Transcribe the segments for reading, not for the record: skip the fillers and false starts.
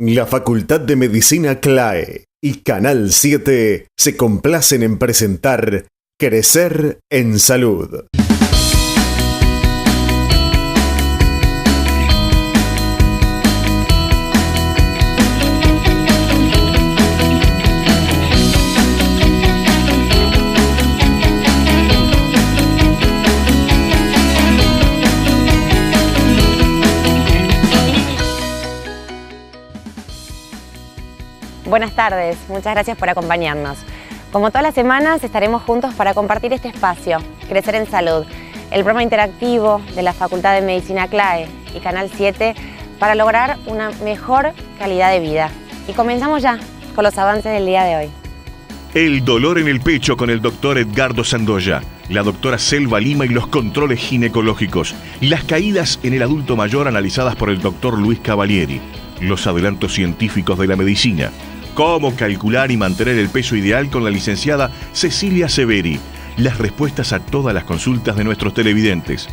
La Facultad de Medicina CLAE y Canal 7 se complacen en presentar Crecer en Salud. Buenas tardes, muchas gracias por acompañarnos. Como todas las semanas estaremos juntos para compartir este espacio, Crecer en Salud, el programa interactivo de la Facultad de Medicina CLAE y Canal 7 para lograr una mejor calidad de vida. Y comenzamos ya con los avances del día de hoy. El dolor en el pecho con el doctor Edgardo Sandoya, la doctora Selva Lima y los controles ginecológicos, las caídas en el adulto mayor analizadas por el doctor Luis Cavalieri, los adelantos científicos de la medicina, cómo calcular y mantener el peso ideal con la licenciada Cecilia Severi, las respuestas a todas las consultas de nuestros televidentes.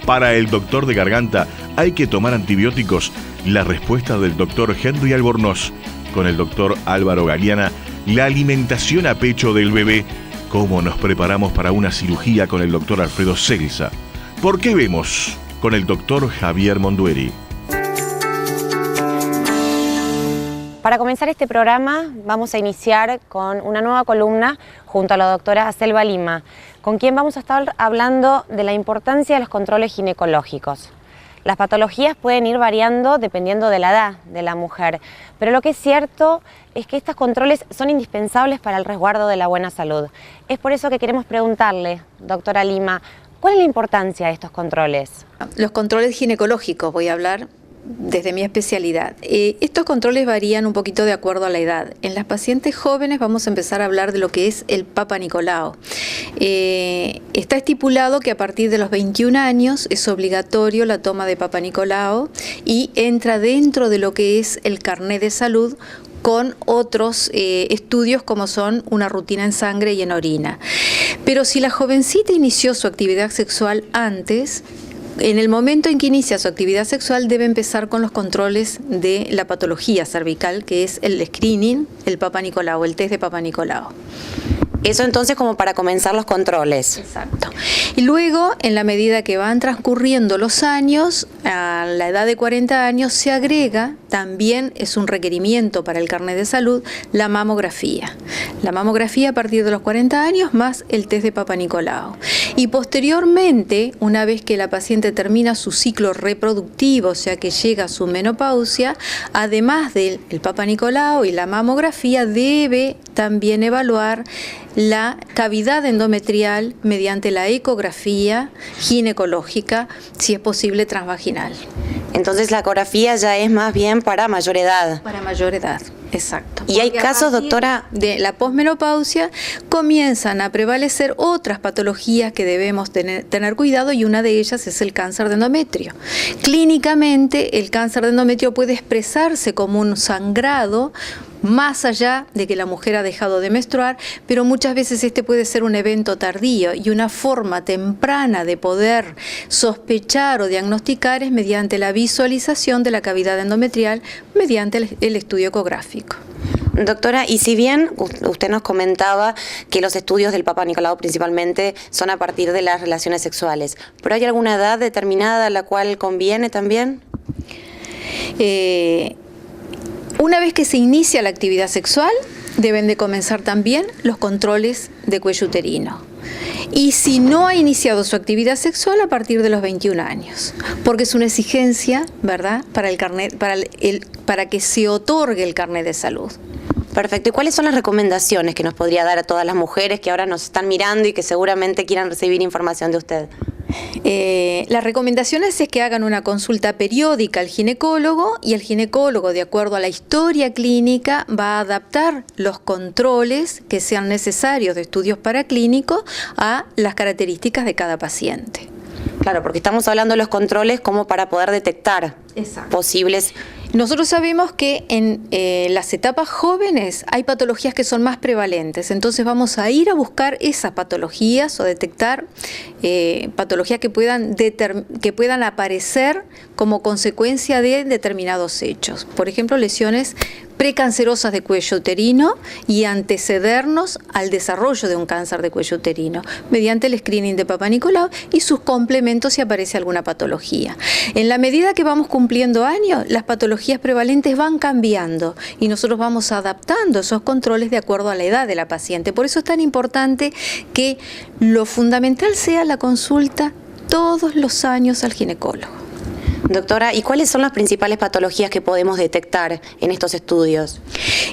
Para el doctor de garganta, ¿hay que tomar antibióticos? La respuesta del doctor Henry Albornoz. Con el doctor Álvaro Galeana, la alimentación a pecho del bebé. ¿Cómo nos preparamos para una cirugía con el doctor Alfredo Celsa? ¿Por qué vemos? Con el doctor Javier Mondueri. Para comenzar este programa vamos a iniciar con una nueva columna junto a la doctora Selva Lima, con quien vamos a estar hablando de la importancia de los controles ginecológicos. Las patologías pueden ir variando dependiendo de la edad de la mujer, pero lo que es cierto es que estos controles son indispensables para el resguardo de la buena salud. Es por eso que queremos preguntarle, doctora Lima, ¿cuál es la importancia de estos controles? Los controles ginecológicos, voy a hablar desde mi especialidad. Estos controles varían un poquito de acuerdo a la edad. En las pacientes jóvenes vamos a empezar a hablar de lo que es el Papa Nicolau. Está estipulado que a partir de los 21 años es obligatorio la toma de Papa Nicolau y entra dentro de lo que es el carnet de salud con otros estudios como son una rutina en sangre y en orina. Pero si la jovencita inició su actividad sexual antes, en el momento en que inicia su actividad sexual debe empezar con los controles de la patología cervical, que es el screening, el Papa Nicolau, el test de Papa Nicolau. Eso entonces como para comenzar los controles. Exacto. Y luego, en la medida que van transcurriendo los años, a la edad de 40 años se agrega, también es un requerimiento para el carnet de salud, la mamografía. La mamografía a partir de los 40 años más el test de Papa Nicolau. Y posteriormente, una vez que la paciente termina su ciclo reproductivo, o sea que llega a su menopausia, además del Papa Nicolau y la mamografía, debe también evaluar la cavidad endometrial mediante la ecografía ginecológica, si es posible transvaginal. Entonces la ecografía ya es más bien para mayor edad. Para mayor edad, exacto. Y hay casos, doctora, de la posmenopausia comienzan a prevalecer otras patologías que debemos tener cuidado, y una de ellas es el cáncer de endometrio. Clínicamente, el cáncer de endometrio puede expresarse como un sangrado más allá de que la mujer ha dejado de menstruar, pero muchas veces este puede ser un evento tardío, y una forma temprana de poder sospechar o diagnosticar es mediante la visualización de la cavidad endometrial mediante el estudio ecográfico. Doctora, y si bien usted nos comentaba que los estudios del Papa Nicolau principalmente son a partir de las relaciones sexuales, ¿pero hay alguna edad determinada a la cual conviene también? Una vez que se inicia la actividad sexual, deben de comenzar también los controles de cuello uterino. Y si no ha iniciado su actividad sexual, a partir de los 21 años, porque es una exigencia, ¿verdad?, para el carnet, para que se otorgue el carnet de salud. Perfecto. ¿Y cuáles son las recomendaciones que nos podría dar a todas las mujeres que ahora nos están mirando y que seguramente quieran recibir información de usted? Las recomendaciones es que hagan una consulta periódica al ginecólogo, y el ginecólogo, de acuerdo a la historia clínica, va a adaptar los controles que sean necesarios de estudios paraclínicos a las características de cada paciente. Claro, porque estamos hablando de los controles como para poder detectar posibles Nosotros sabemos que en las etapas jóvenes hay patologías que son más prevalentes, entonces vamos a ir a buscar esas patologías o detectar patologías que puedan aparecer como consecuencia de determinados hechos. Por ejemplo, lesiones precancerosas de cuello uterino y antecedernos al desarrollo de un cáncer de cuello uterino mediante el screening de Papa Nicolau y sus complementos si aparece alguna patología. En la medida que vamos cumpliendo años, las patologías prevalentes van cambiando y nosotros vamos adaptando esos controles de acuerdo a la edad de la paciente. Por eso es tan importante que lo fundamental sea la consulta todos los años al ginecólogo. Doctora, ¿y cuáles son las principales patologías que podemos detectar en estos estudios?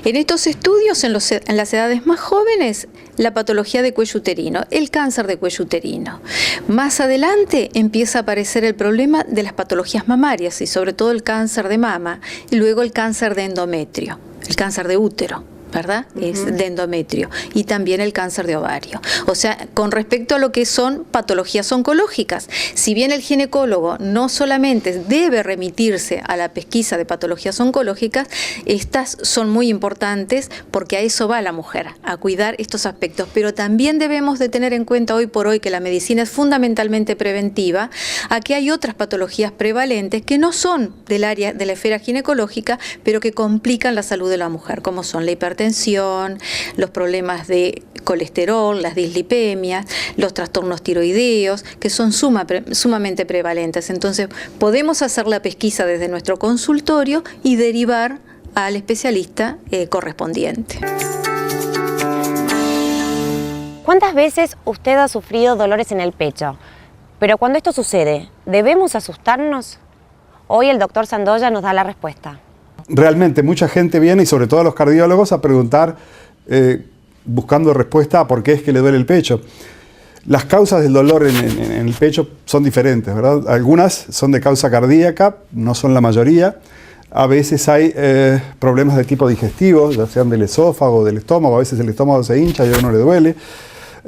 En estos estudios, en las edades más jóvenes, la patología de cuello uterino, el cáncer de cuello uterino. Más adelante empieza a aparecer el problema de las patologías mamarias y sobre todo el cáncer de mama y luego el cáncer de endometrio, el cáncer de útero, ¿verdad? Es de endometrio y también el cáncer de ovario. O sea, con respecto a lo que son patologías oncológicas, si bien el ginecólogo no solamente debe remitirse a la pesquisa de patologías oncológicas, estas son muy importantes porque a eso va la mujer, a cuidar estos aspectos, pero también debemos de tener en cuenta hoy por hoy que la medicina es fundamentalmente preventiva, a que hay otras patologías prevalentes que no son del área de la esfera ginecológica, pero que complican la salud de la mujer, como son la hipertensión, los problemas de colesterol, las dislipemias, los trastornos tiroideos, que son sumamente prevalentes. Entonces, podemos hacer la pesquisa desde nuestro consultorio y derivar al especialista correspondiente. ¿Cuántas veces usted ha sufrido dolores en el pecho? Pero cuando esto sucede, ¿debemos asustarnos? Hoy el doctor Sandoya nos da la respuesta. Realmente mucha gente viene, y sobre todo los cardiólogos, a preguntar, buscando respuesta a por qué es que le duele el pecho. Las causas del dolor en el pecho son diferentes, ¿verdad? Algunas son de causa cardíaca, no son la mayoría. A veces hay problemas de tipo digestivo, ya sean del esófago, del estómago. A veces el estómago se hincha y a uno le duele.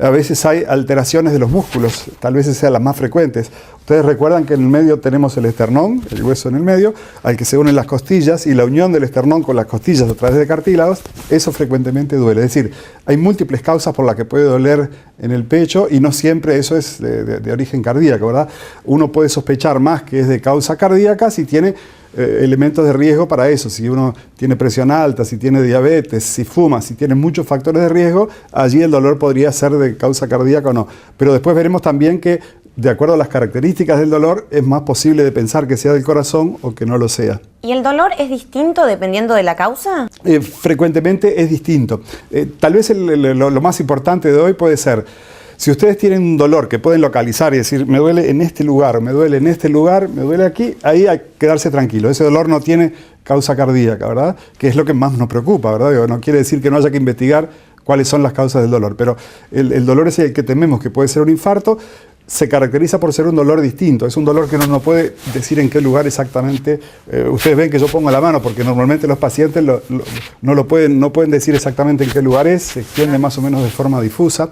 A veces hay alteraciones de los músculos, tal vez sean las más frecuentes. Ustedes recuerdan que en el medio tenemos el esternón, el hueso en el medio, al que se unen las costillas, y la unión del esternón con las costillas a través de cartílagos, eso frecuentemente duele. Es decir, hay múltiples causas por las que puede doler en el pecho y no siempre eso es de origen cardíaco, ¿verdad? Uno puede sospechar más que es de causa cardíaca si tiene elementos de riesgo para eso. Si uno tiene presión alta, si tiene diabetes, si fuma, si tiene muchos factores de riesgo, allí el dolor podría ser de causa cardíaca o no. Pero después veremos también que, de acuerdo a las características del dolor, es más posible de pensar que sea del corazón o que no lo sea. ¿Y el dolor es distinto dependiendo de la causa? Frecuentemente es distinto. Tal vez lo más importante de hoy puede ser, si ustedes tienen un dolor que pueden localizar y decir, me duele en este lugar, me duele en este lugar, me duele aquí, ahí hay que quedarse tranquilo. Ese dolor no tiene causa cardíaca, ¿verdad? Que es lo que más nos preocupa, ¿verdad? No quiere decir que no haya que investigar cuáles son las causas del dolor, pero el dolor es el que tememos, que puede ser un infarto. Se caracteriza por ser un dolor distinto, es un dolor que uno no puede decir en qué lugar exactamente. Ustedes ven que yo pongo la mano porque normalmente los pacientes no pueden decir exactamente en qué lugar es, se extiende más o menos de forma difusa.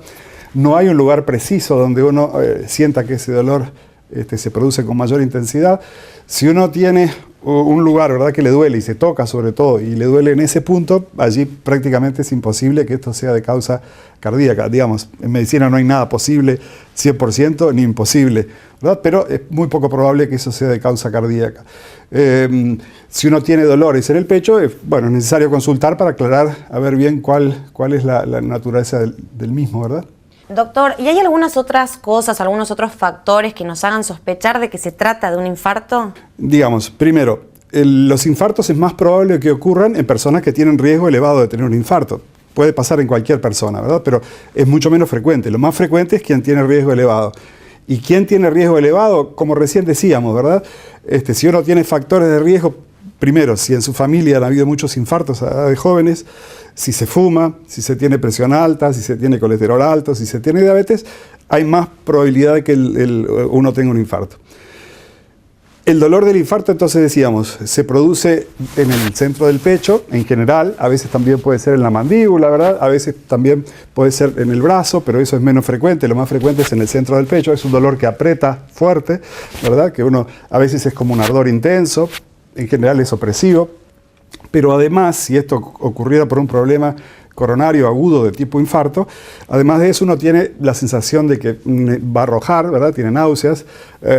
No hay un lugar preciso donde uno sienta que ese dolor se produce con mayor intensidad. Si uno tiene un lugar, ¿verdad?, que le duele y se toca sobre todo y le duele en ese punto, allí prácticamente es imposible que esto sea de causa cardíaca. Digamos, en medicina no hay nada posible 100% ni imposible, ¿verdad? Pero es muy poco probable que eso sea de causa cardíaca. Si uno tiene dolores en el pecho, es necesario consultar para aclarar a ver bien cuál es la naturaleza del mismo, ¿verdad? Doctor, ¿y hay algunas otras cosas, algunos otros factores que nos hagan sospechar de que se trata de un infarto? Digamos, primero, los infartos es más probable que ocurran en personas que tienen riesgo elevado de tener un infarto. Puede pasar en cualquier persona, ¿verdad? Pero es mucho menos frecuente. Lo más frecuente es quien tiene riesgo elevado. ¿Y quién tiene riesgo elevado? Como recién decíamos, ¿verdad? Si uno tiene factores de riesgo, primero, si en su familia han habido muchos infartos a edad de jóvenes, si se fuma, si se tiene presión alta, si se tiene colesterol alto, si se tiene diabetes, hay más probabilidad de que uno tenga un infarto. El dolor del infarto, entonces decíamos, se produce en el centro del pecho, en general, a veces también puede ser en la mandíbula, ¿verdad? A veces también puede ser en el brazo, pero eso es menos frecuente, lo más frecuente es en el centro del pecho, es un dolor que aprieta fuerte, ¿verdad? Que uno a veces es como un ardor intenso, en general es opresivo. Pero además, si esto ocurriera por un problema coronario agudo de tipo infarto, además de eso uno tiene la sensación de que va a arrojar, ¿verdad? Tiene náuseas,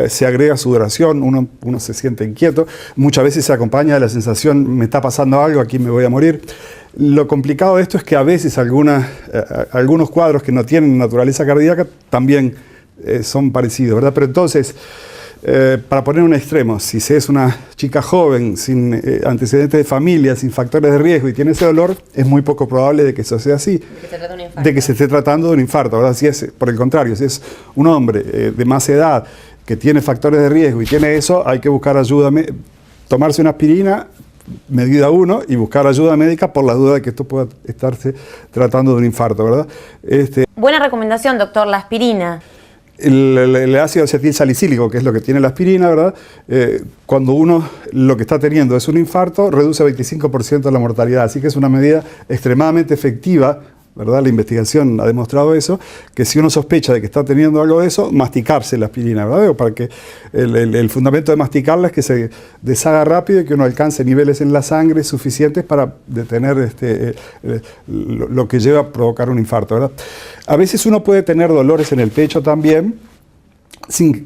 se agrega sudoración, uno se siente inquieto, muchas veces se acompaña de la sensación, me está pasando algo, aquí me voy a morir. Lo complicado de esto es que a veces algunos cuadros que no tienen naturaleza cardíaca también son parecidos, ¿verdad? Pero entonces, para poner un extremo, si se es una chica joven, sin antecedentes de familia, sin factores de riesgo y tiene ese dolor, es muy poco probable de que eso sea así, de que se esté tratando de un infarto, ¿verdad? Si es, por el contrario, si es un hombre de más edad que tiene factores de riesgo y tiene eso, hay que buscar ayuda, tomarse una aspirina, medida 1, y buscar ayuda médica por la duda de que esto pueda estarse tratando de un infarto, ¿verdad? Buena recomendación, doctor, la aspirina. El ácido acetilsalicílico, que es lo que tiene la aspirina, ¿verdad? Cuando uno lo que está teniendo es un infarto, reduce 25% la mortalidad, así que es una medida extremadamente efectiva, ¿verdad? La investigación ha demostrado eso, que si uno sospecha de que está teniendo algo de eso, masticarse la aspirina, ¿verdad? O para que el fundamento de masticarla es que se deshaga rápido y que uno alcance niveles en la sangre suficientes para detener lo que lleva a provocar un infarto, ¿verdad? A veces uno puede tener dolores en el pecho también,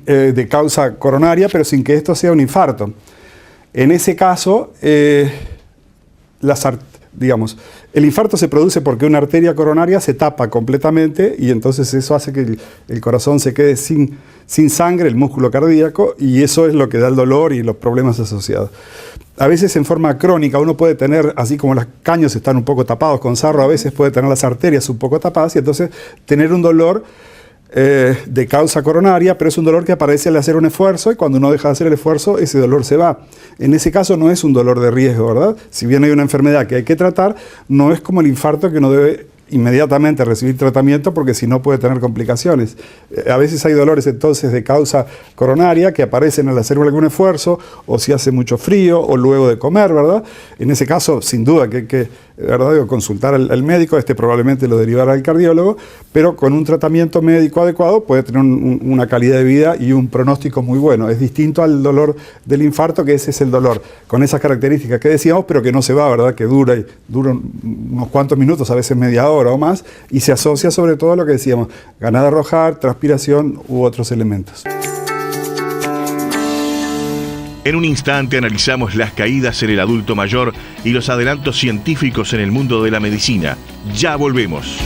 de causa coronaria, pero sin que esto sea un infarto. En ese caso, digamos, el infarto se produce porque una arteria coronaria se tapa completamente y entonces eso hace que el corazón se quede sin sangre, el músculo cardíaco, y eso es lo que da el dolor y los problemas asociados. A veces en forma crónica uno puede tener, así como los caños están un poco tapados con sarro, a veces puede tener las arterias un poco tapadas y entonces tener un dolor de causa coronaria, pero es un dolor que aparece al hacer un esfuerzo y cuando uno deja de hacer el esfuerzo, ese dolor se va. En ese caso no es un dolor de riesgo, ¿verdad? Si bien hay una enfermedad que hay que tratar, no es como el infarto que uno debe inmediatamente recibir tratamiento porque si no puede tener complicaciones. A veces hay dolores entonces de causa coronaria que aparecen al hacer algún esfuerzo o si hace mucho frío o luego de comer, ¿verdad? En ese caso, sin duda que hay que, ¿verdad?, consultar al médico, probablemente lo derivará al cardiólogo, pero con un tratamiento médico adecuado puede tener una calidad de vida y un pronóstico muy bueno. Es distinto al dolor del infarto, que ese es el dolor con esas características que decíamos, pero que no se va, ¿verdad?, que dura unos cuantos minutos, a veces media hora o más, y se asocia sobre todo a lo que decíamos, ganas de arrojar, transpiración u otros elementos. En un instante analizamos las caídas en el adulto mayor y los adelantos científicos en el mundo de la medicina. Ya volvemos.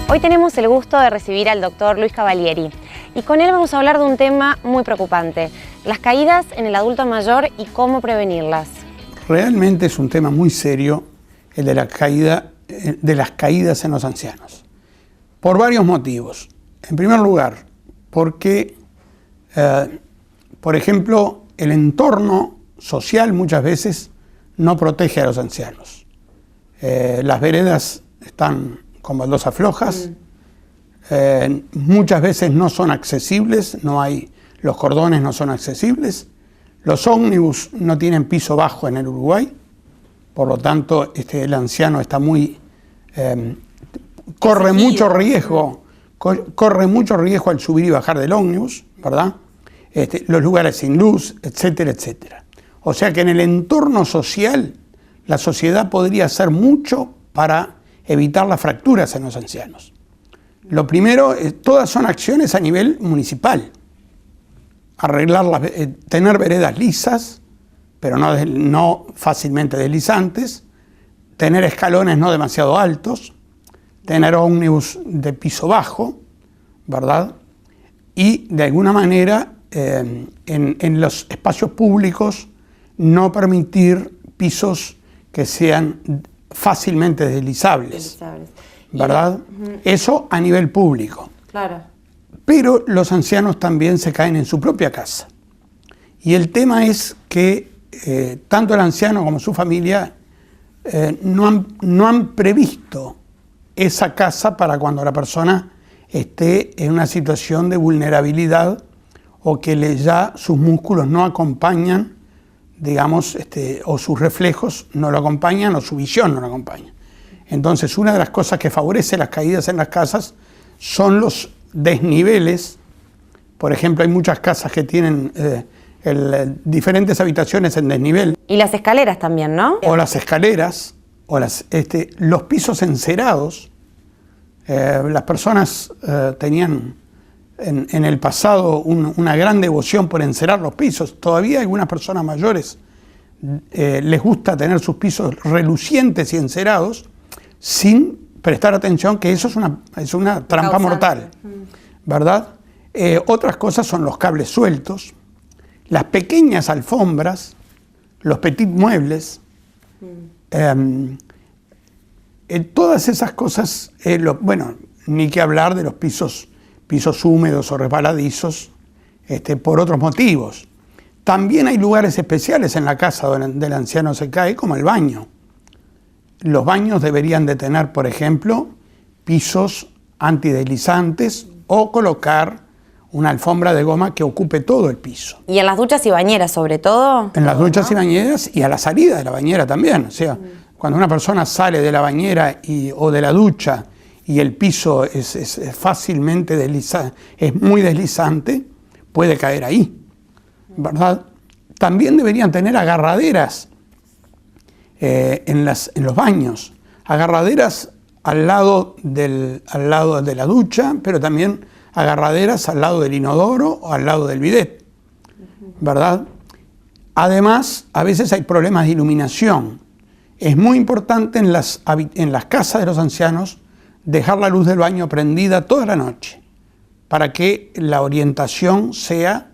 Hoy tenemos el gusto de recibir al doctor Luis Cavalieri y con él vamos a hablar de un tema muy preocupante, las caídas en el adulto mayor y cómo prevenirlas. Realmente es un tema muy serio el de las caídas en los ancianos, por varios motivos. En primer lugar, porque, por ejemplo, el entorno social muchas veces no protege a los ancianos. Las veredas están con baldosas flojas, muchas veces no son accesibles, los cordones no son accesibles, los ómnibus no tienen piso bajo en el Uruguay, por lo tanto el anciano está corre mucho riesgo al subir y bajar del ómnibus, ¿verdad? Los lugares sin luz, etcétera, etcétera. O sea que en el entorno social la sociedad podría hacer mucho para evitar las fracturas en los ancianos. Lo primero, todas son acciones a nivel municipal. Tener veredas lisas, pero no fácilmente deslizantes, tener escalones no demasiado altos, tener ómnibus de piso bajo, ¿verdad? Y de alguna manera en los espacios públicos no permitir pisos que sean fácilmente deslizables, ¿verdad? Eso a nivel público. Claro. Pero los ancianos también se caen en su propia casa. Y el tema es que tanto el anciano como su familia no han previsto esa casa para cuando la persona esté en una situación de vulnerabilidad o que ya sus músculos no acompañan, digamos, o sus reflejos no lo acompañan o su visión no lo acompaña. Entonces, una de las cosas que favorece las caídas en las casas son los desniveles. Por ejemplo, hay muchas casas que tienen diferentes habitaciones en desnivel. Y las escaleras también, ¿no? O las escaleras, o los pisos encerados. Las personas tenían en el pasado una gran devoción por encerar los pisos. Todavía algunas personas mayores les gusta tener sus pisos relucientes y encerados sin prestar atención que eso es una trampa mortal, ¿verdad? Otras cosas son los cables sueltos, las pequeñas alfombras, los petit muebles, todas esas cosas, ni que hablar de los pisos húmedos o resbaladizos, por otros motivos. También hay lugares especiales en la casa donde el anciano se cae, como el baño. Los baños deberían de tener, por ejemplo, pisos antideslizantes o colocar una alfombra de goma que ocupe todo el piso. ¿Y en las duchas y bañeras sobre todo? En las duchas y bañeras y a la salida de la bañera también. O sea, cuando una persona sale de la bañera o de la ducha y el piso es fácilmente deslizante, es muy deslizante, puede caer ahí, ¿verdad? También deberían tener agarraderas en los baños, agarraderas al lado de la ducha, pero también agarraderas al lado del inodoro o al lado del bidet, ¿verdad? Además, a veces hay problemas de iluminación. Es muy importante en las casas de los ancianos dejar la luz del baño prendida toda la noche para que la orientación sea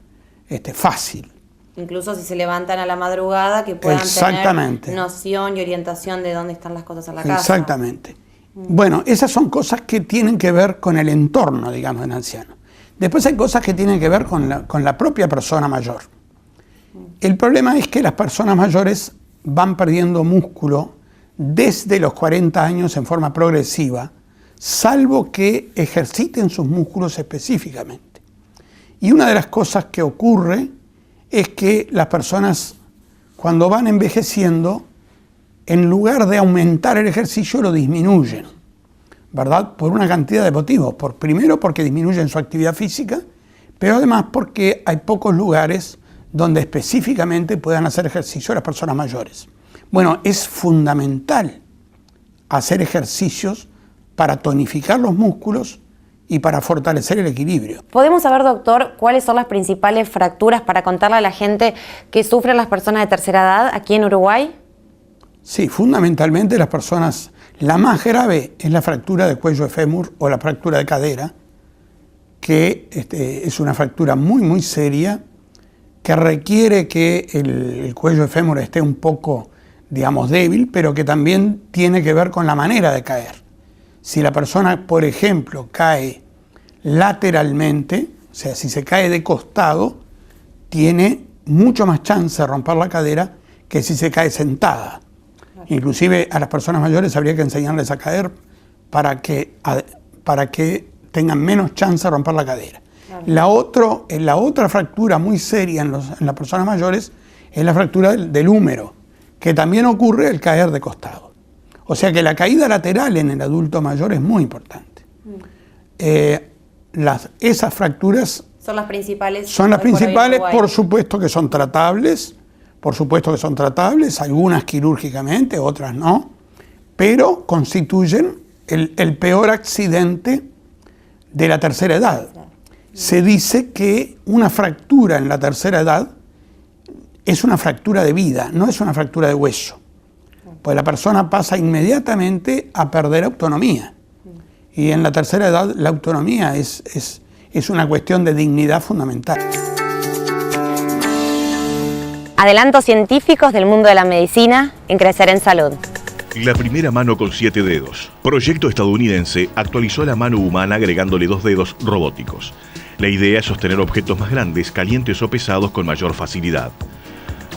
fácil. Incluso si se levantan a la madrugada, que puedan tener noción y orientación de dónde están las cosas en la casa. Exactamente. Bueno, esas son cosas que tienen que ver con el entorno, digamos, del anciano. Después hay cosas que tienen que ver con la propia persona mayor. El problema es que las personas mayores van perdiendo músculo desde los 40 años en forma progresiva, salvo que ejerciten sus músculos específicamente. Y una de las cosas que ocurre es que las personas, cuando van envejeciendo, en lugar de aumentar el ejercicio, lo disminuyen, ¿verdad? Por una cantidad de motivos. Primero, porque disminuyen su actividad física, pero además porque hay pocos lugares donde específicamente puedan hacer ejercicio las personas mayores. Bueno, es fundamental hacer ejercicios para tonificar los músculos y para fortalecer el equilibrio. ¿Podemos saber, doctor, cuáles son las principales fracturas para contarle a la gente que sufren las personas de tercera edad aquí en Uruguay? Sí, fundamentalmente las personas, la más grave es la fractura de cuello de fémur o la fractura de cadera, que es una fractura muy, muy seria, que requiere que el cuello de fémur esté un poco, digamos, débil, pero que también tiene que ver con la manera de caer. Si la persona, por ejemplo, cae lateralmente, o sea, si se cae de costado, tiene mucho más chance de romper la cadera que si se cae sentada. Inclusive a las personas mayores habría que enseñarles a caer para que tengan menos chance de romper la cadera. La otra fractura muy seria en las personas mayores es la fractura del húmero, que también ocurre al caer de costado. O sea que la caída lateral en el adulto mayor es muy importante. Esas fracturas son las principales. Son las principales, por supuesto que son tratables. Por supuesto que son tratables, algunas quirúrgicamente, otras no, pero constituyen el peor accidente de la tercera edad. Se dice que una fractura en la tercera edad es una fractura de vida, no es una fractura de hueso, pues la persona pasa inmediatamente a perder autonomía. Y en la tercera edad la autonomía es una cuestión de dignidad fundamental. Adelantos científicos del mundo de la medicina en Crecer en Salud. La primera mano con 7 dedos. Proyecto estadounidense actualizó la mano humana agregándole 2 dedos robóticos. La idea es sostener objetos más grandes, calientes o pesados con mayor facilidad.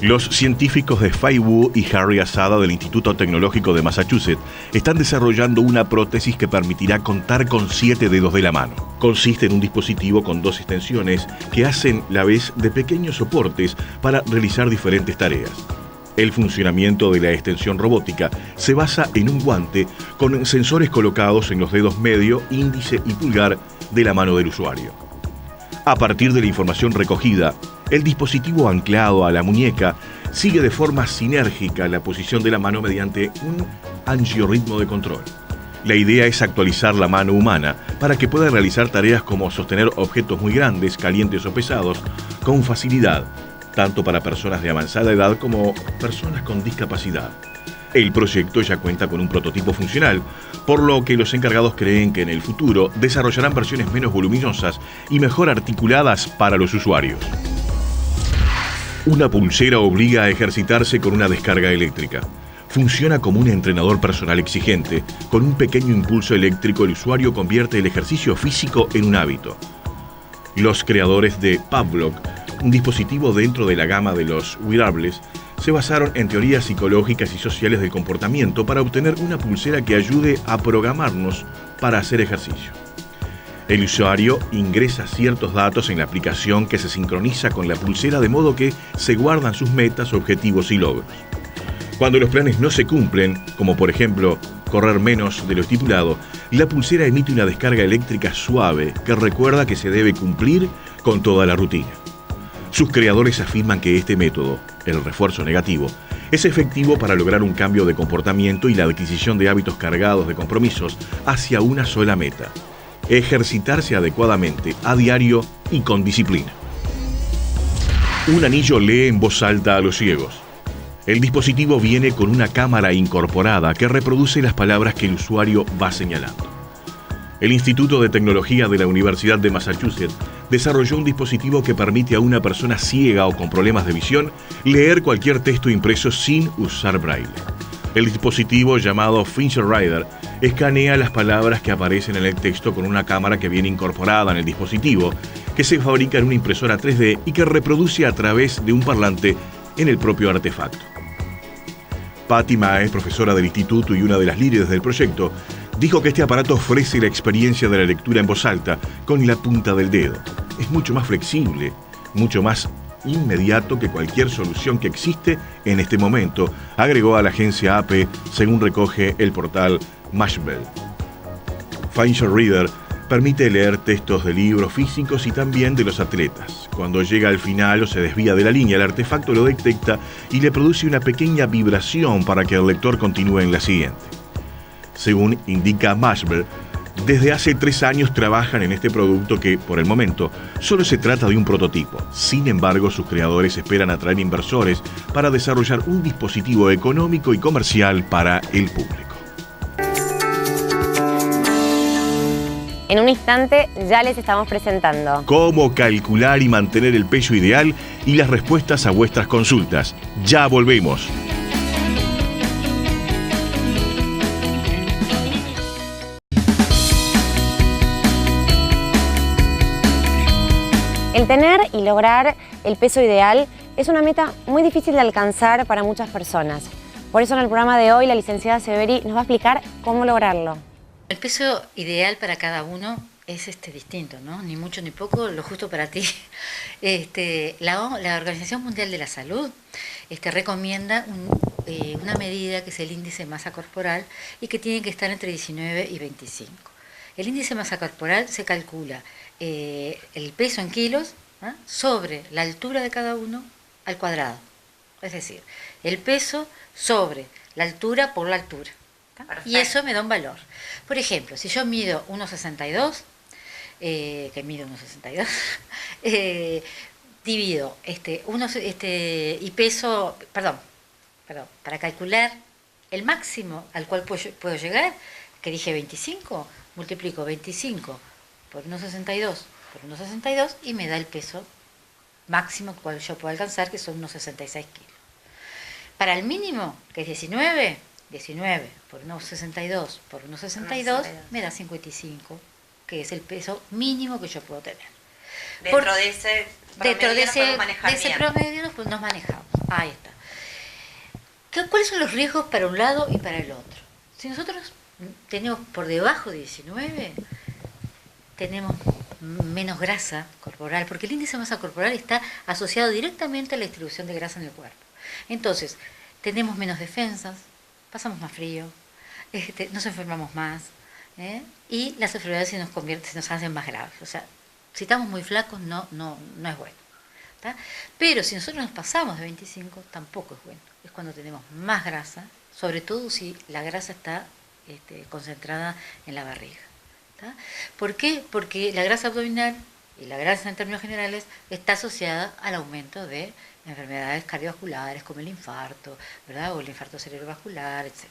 Los científicos de Fay Wu y Harry Asada del Instituto Tecnológico de Massachusetts están desarrollando una prótesis que permitirá contar con 7 dedos de la mano. Consiste en un dispositivo con 2 extensiones que hacen la vez de pequeños soportes para realizar diferentes tareas. El funcionamiento de la extensión robótica se basa en un guante con sensores colocados en los dedos medio, índice y pulgar de la mano del usuario. A partir de la información recogida, el dispositivo anclado a la muñeca sigue de forma sinérgica la posición de la mano mediante un angiorritmo de control. La idea es actualizar la mano humana para que pueda realizar tareas como sostener objetos muy grandes, calientes o pesados con facilidad, tanto para personas de avanzada edad como personas con discapacidad. El proyecto ya cuenta con un prototipo funcional, por lo que los encargados creen que en el futuro desarrollarán versiones menos voluminosas y mejor articuladas para los usuarios. Una pulsera obliga a ejercitarse con una descarga eléctrica. Funciona como un entrenador personal exigente. Con un pequeño impulso eléctrico, el usuario convierte el ejercicio físico en un hábito. Los creadores de Pavlok, un dispositivo dentro de la gama de los wearables, se basaron en teorías psicológicas y sociales del comportamiento para obtener una pulsera que ayude a programarnos para hacer ejercicio. El usuario ingresa ciertos datos en la aplicación que se sincroniza con la pulsera de modo que se guardan sus metas, objetivos y logros. Cuando los planes no se cumplen, como por ejemplo correr menos de lo estipulado, la pulsera emite una descarga eléctrica suave que recuerda que se debe cumplir con toda la rutina. Sus creadores afirman que este método, el refuerzo negativo, es efectivo para lograr un cambio de comportamiento y la adquisición de hábitos cargados de compromisos hacia una sola meta: ejercitarse adecuadamente, a diario y con disciplina. Un anillo lee en voz alta a los ciegos. El dispositivo viene con una cámara incorporada que reproduce las palabras que el usuario va señalando. El Instituto de Tecnología de la Universidad de Massachusetts desarrolló un dispositivo que permite a una persona ciega o con problemas de visión leer cualquier texto impreso sin usar braille. El dispositivo, llamado Fincher Reader, escanea las palabras que aparecen en el texto con una cámara que viene incorporada en el dispositivo, que se fabrica en una impresora 3D y que reproduce a través de un parlante en el propio artefacto. Patty Mae, profesora del instituto y una de las líderes del proyecto, dijo que este aparato ofrece la experiencia de la lectura en voz alta con la punta del dedo. Es mucho más flexible, mucho más inmediato que cualquier solución que existe en este momento, agregó a la agencia AP, según recoge el portal Mashable. Fincher Reader permite leer textos de libros físicos y también de los atletas. Cuando llega al final o se desvía de la línea, el artefacto lo detecta y le produce una pequeña vibración para que el lector continúe en la siguiente. Según indica Mashable, desde hace 3 años trabajan en este producto que, por el momento, solo se trata de un prototipo. Sin embargo, sus creadores esperan atraer inversores para desarrollar un dispositivo económico y comercial para el público. En un instante ya les estamos presentando Cómo calcular y mantener el peso ideal y las respuestas a vuestras consultas. Ya volvemos. El tener y lograr el peso ideal es una meta muy difícil de alcanzar para muchas personas. Por eso en el programa de hoy la licenciada Severi nos va a explicar cómo lograrlo. El peso ideal para cada uno es distinto, ¿no? Ni mucho ni poco, lo justo para ti. La Organización Mundial de la Salud recomienda una medida que es el índice de masa corporal y que tiene que estar entre 19 y 25. El índice de masa corporal se calcula el peso en kilos sobre la altura de cada uno al cuadrado. Es decir, el peso sobre la altura por la altura. Y eso me da un valor. Por ejemplo, si yo mido 1,62, que mido 1,62, divido y peso, perdón, para calcular el máximo al cual puedo llegar, que dije 25, multiplico 25 por 1,62 por 1,62 y me da el peso máximo al cual yo puedo alcanzar, que son unos 66 kilos. Para el mínimo, que es 19 por 1,62 por 1,62 me da 55, que es el peso mínimo que yo puedo tener. Dentro de ese promedio nos manejamos. Ahí está. ¿Cuáles son los riesgos para un lado y para el otro? Si nosotros tenemos por debajo de 19, tenemos menos grasa corporal, porque el índice de masa corporal está asociado directamente a la distribución de grasa en el cuerpo. Entonces, tenemos menos defensas, pasamos más frío, nos enfermamos más, y las enfermedades se nos hacen más graves. O sea, si estamos muy flacos no es bueno. ¿Tá? Pero si nosotros nos pasamos de 25, tampoco es bueno. Es cuando tenemos más grasa, sobre todo si la grasa está concentrada en la barriga. ¿Tá? ¿Por qué? Porque la grasa abdominal y la grasa en términos generales está asociada al aumento de enfermedades cardiovasculares como el infarto, ¿verdad? O el infarto cerebrovascular, etc.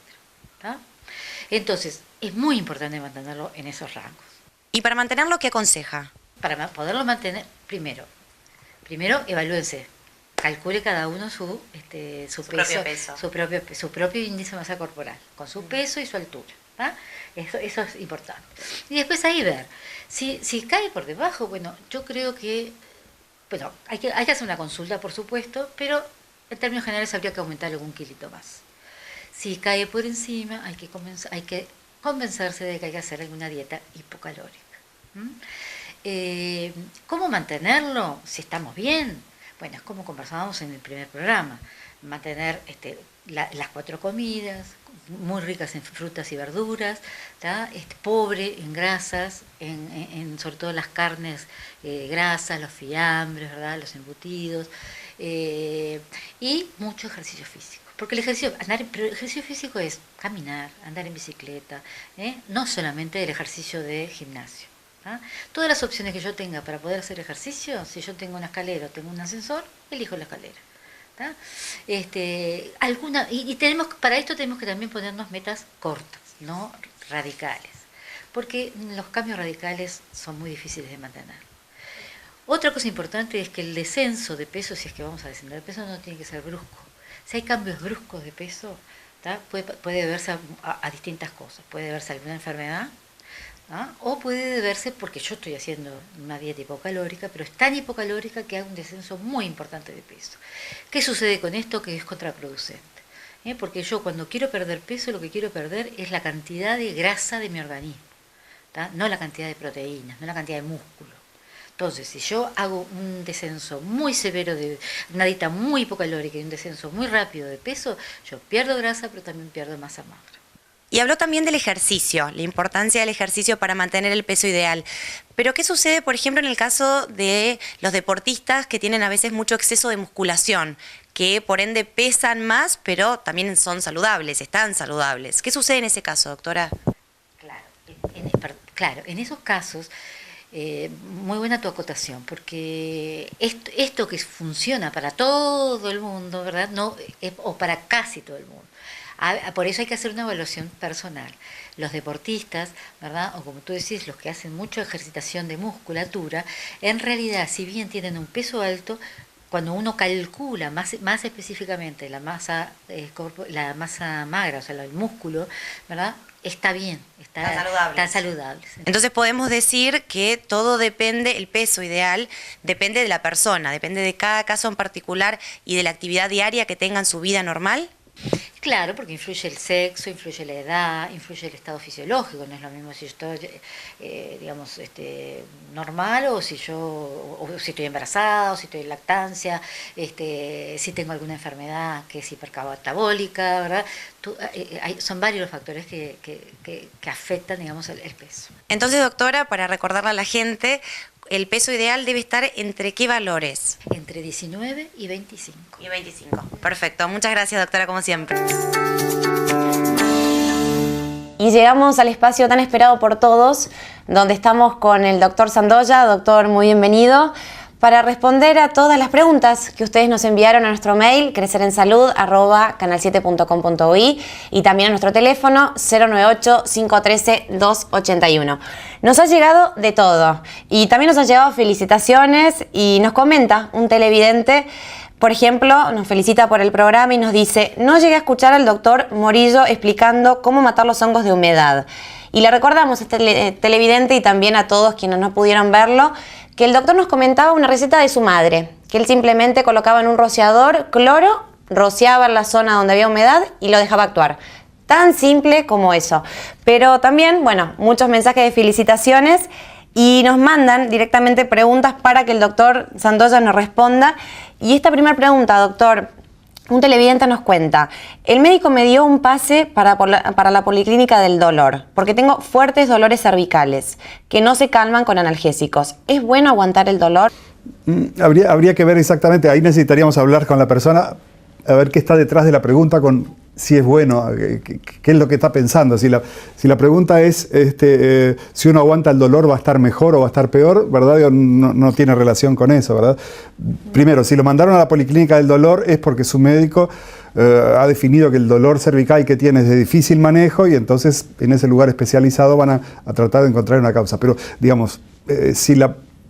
¿Tá? Entonces, es muy importante mantenerlo en esos rangos. ¿Y para mantenerlo qué aconseja? Para poderlo mantener, primero evalúense, calcule cada uno su peso, su propio índice de masa corporal, con su peso y su altura. ¿tá? Eso es importante. Y después ahí ver, si cae por debajo, bueno, yo creo que, bueno, hay que hacer una consulta, por supuesto, pero en términos generales habría que aumentar algún kilito más. Si cae por encima, hay que convencerse de que hay que hacer alguna dieta hipocalórica. ¿Cómo mantenerlo si estamos bien? Bueno, es como conversábamos en el primer programa, mantener las 4 comidas, muy ricas en frutas y verduras, pobre en grasas, sobre todo las carnes grasas, los fiambres, ¿verdad? Los embutidos, y mucho ejercicio físico. Porque el ejercicio físico es caminar, andar en bicicleta, no solamente el ejercicio de gimnasio. Todas las opciones que yo tenga para poder hacer ejercicio, si yo tengo una escalera o tengo un ascensor, elijo la escalera. Para esto tenemos que también ponernos metas cortas, no radicales, porque los cambios radicales son muy difíciles de mantener. Otra cosa importante es que el descenso de peso, si es que vamos a descender de peso, no tiene que ser brusco. Si hay cambios bruscos de peso, puede deberse a distintas cosas. Puede deberse a alguna enfermedad, o puede deberse porque yo estoy haciendo una dieta hipocalórica, pero es tan hipocalórica que hago un descenso muy importante de peso. ¿Qué sucede con esto? Que es contraproducente. Porque yo cuando quiero perder peso, lo que quiero perder es la cantidad de grasa de mi organismo, no la cantidad de proteínas, no la cantidad de músculo. Entonces, si yo hago un descenso muy severo, de una dieta muy hipocalórica y un descenso muy rápido de peso, yo pierdo grasa, pero también pierdo masa magra. Y habló también del ejercicio, la importancia del ejercicio para mantener el peso ideal. Pero ¿qué sucede, por ejemplo, en el caso de los deportistas que tienen a veces mucho exceso de musculación, que por ende pesan más, pero también son saludables, están saludables? ¿Qué sucede en ese caso, doctora? Claro, en esos casos, muy buena tu acotación, porque esto que funciona para todo el mundo, ¿verdad? O para casi todo el mundo. Por eso hay que hacer una evaluación personal. Los deportistas, ¿verdad? O como tú decís, los que hacen mucha ejercitación de musculatura, en realidad, si bien tienen un peso alto, cuando uno calcula más específicamente la masa magra, o sea, el músculo, ¿verdad? Está bien, están saludables. Entonces podemos decir que todo depende, el peso ideal depende de la persona, depende de cada caso en particular y de la actividad diaria que tenga en su vida normal. Claro, porque influye el sexo, influye la edad, influye el estado fisiológico. No es lo mismo si estoy, normal o si estoy embarazada o si estoy en lactancia, si tengo alguna enfermedad que es hipercatabólica, ¿verdad? Son varios los factores que afectan, digamos, el peso. Entonces, doctora, para recordarle a la gente, el peso ideal debe estar ¿entre qué valores? Entre 19 y 25. Y 25. Perfecto. Muchas gracias, doctora, como siempre. Y llegamos al espacio tan esperado por todos, donde estamos con el doctor Sandoya. Doctor, muy bienvenido, para responder a todas las preguntas que ustedes nos enviaron a nuestro mail, crecerenssalud@canal7.com.uy, y también a nuestro teléfono 098-513-281. Nos ha llegado de todo y también nos han llegado felicitaciones, y nos comenta un televidente, por ejemplo, nos felicita por el programa y nos dice: no llegué a escuchar al doctor Morillo explicando cómo matar los hongos de humedad. Y le recordamos a este televidente y también a todos quienes no pudieron verlo, que el doctor nos comentaba una receta de su madre, que él simplemente colocaba en un rociador cloro, rociaba en la zona donde había humedad y lo dejaba actuar. Tan simple como eso. Pero también, bueno, muchos mensajes de felicitaciones, y nos mandan directamente preguntas para que el doctor Sandoya nos responda. Y esta primera pregunta, doctor, Un televidente nos cuenta, el médico me dio un pase para la policlínica del dolor, porque tengo fuertes dolores cervicales, que no se calman con analgésicos. ¿Es bueno aguantar el dolor? Habría que ver exactamente, ahí necesitaríamos hablar con la persona, a ver qué está detrás de la pregunta, con si es bueno, qué es lo que está pensando. Si la pregunta es si uno aguanta el dolor va a estar mejor o va a estar peor, ¿verdad? No tiene relación con eso, ¿verdad? Primero, si lo mandaron a la policlínica del dolor es porque su médico ha definido que el dolor cervical que tiene es de difícil manejo y entonces en ese lugar especializado van a tratar de encontrar una causa. Pero, digamos, si